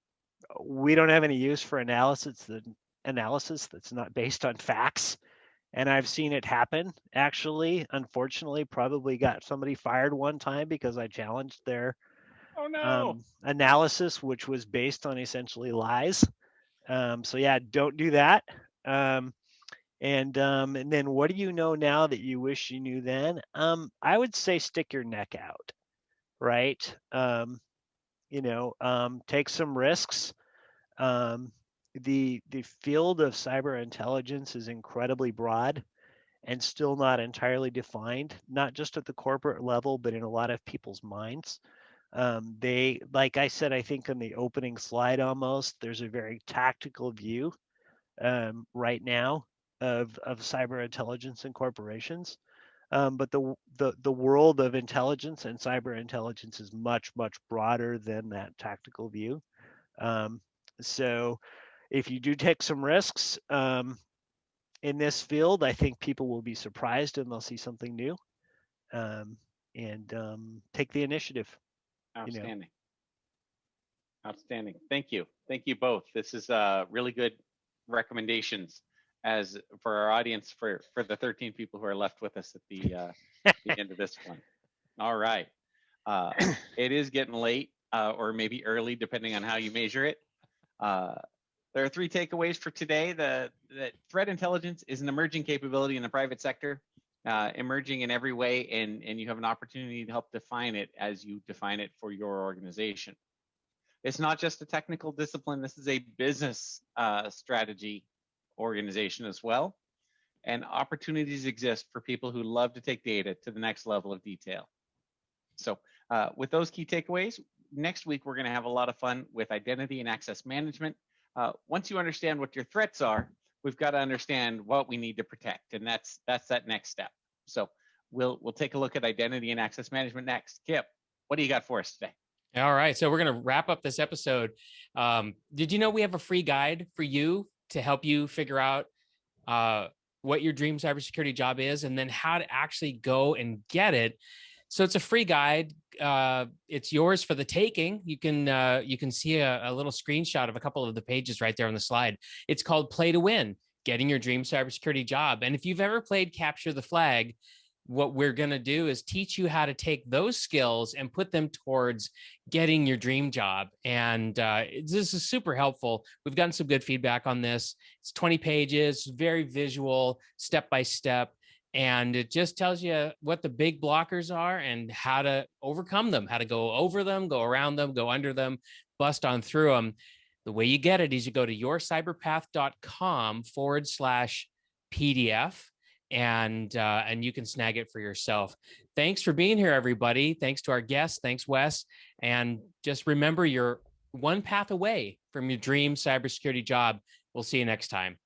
Speaker 4: we don't have any use for analysis that's not based on facts. And I've seen it happen, actually. Unfortunately, probably got somebody fired one time because I challenged their analysis, which was based on essentially lies. So yeah, don't do that. And then what do you know now that you wish you knew then? I would say stick your neck out, right? Take some risks. The field of cyber intelligence is incredibly broad and still not entirely defined, not just at the corporate level, but in a lot of people's minds. They, like I said, I think on the opening slide almost, there's a very tactical view right now of cyber intelligence in corporations. But the world of intelligence and cyber intelligence is much, much broader than that tactical view. So if you do take some risks in this field, I think people will be surprised and they'll see something new, and take the initiative.
Speaker 2: Outstanding. Outstanding. Thank you. Thank you both. This is really good recommendations as for our audience, for the 13 people who are left with us at the end of this one. All right. It is getting late, or maybe early, depending on how you measure it. There are 3 takeaways for today. That threat intelligence is an emerging capability in the private sector, emerging in every way, and you have an opportunity to help define it as you define it for your organization. It's not just a technical discipline. This is a business strategy organization as well. And opportunities exist for people who love to take data to the next level of detail. So with those key takeaways, next week, we're going to have a lot of fun with identity and access management. Once you understand what your threats are, we've got to understand what we need to protect. And that's that next step. So we'll take a look at identity and access management next. Kip, what do you got for us today?
Speaker 1: All right. So we're going to wrap up this episode. Did you know we have a free guide for you to help you figure out what your dream cybersecurity job is, and then how to actually go and get it? So it's a free guide. It's yours for the taking. You can see a little screenshot of a couple of the pages right there on the slide. It's called Play to Win, Getting Your Dream Cybersecurity Job. And if you've ever played Capture the Flag, what we're going to do is teach you how to take those skills and put them towards getting your dream job. And this is super helpful. We've gotten some good feedback on this. It's 20 pages, very visual, step by step. And it just tells you what the big blockers are and how to overcome them, how to go over them, go around them, go under them, bust on through them. The way you get it is you go to yourcyberpath.com/PDF. And you can snag it for yourself. Thanks for being here, everybody. Thanks to our guests. Thanks, Wes. And just remember, you're one path away from your dream cybersecurity job. We'll see you next time.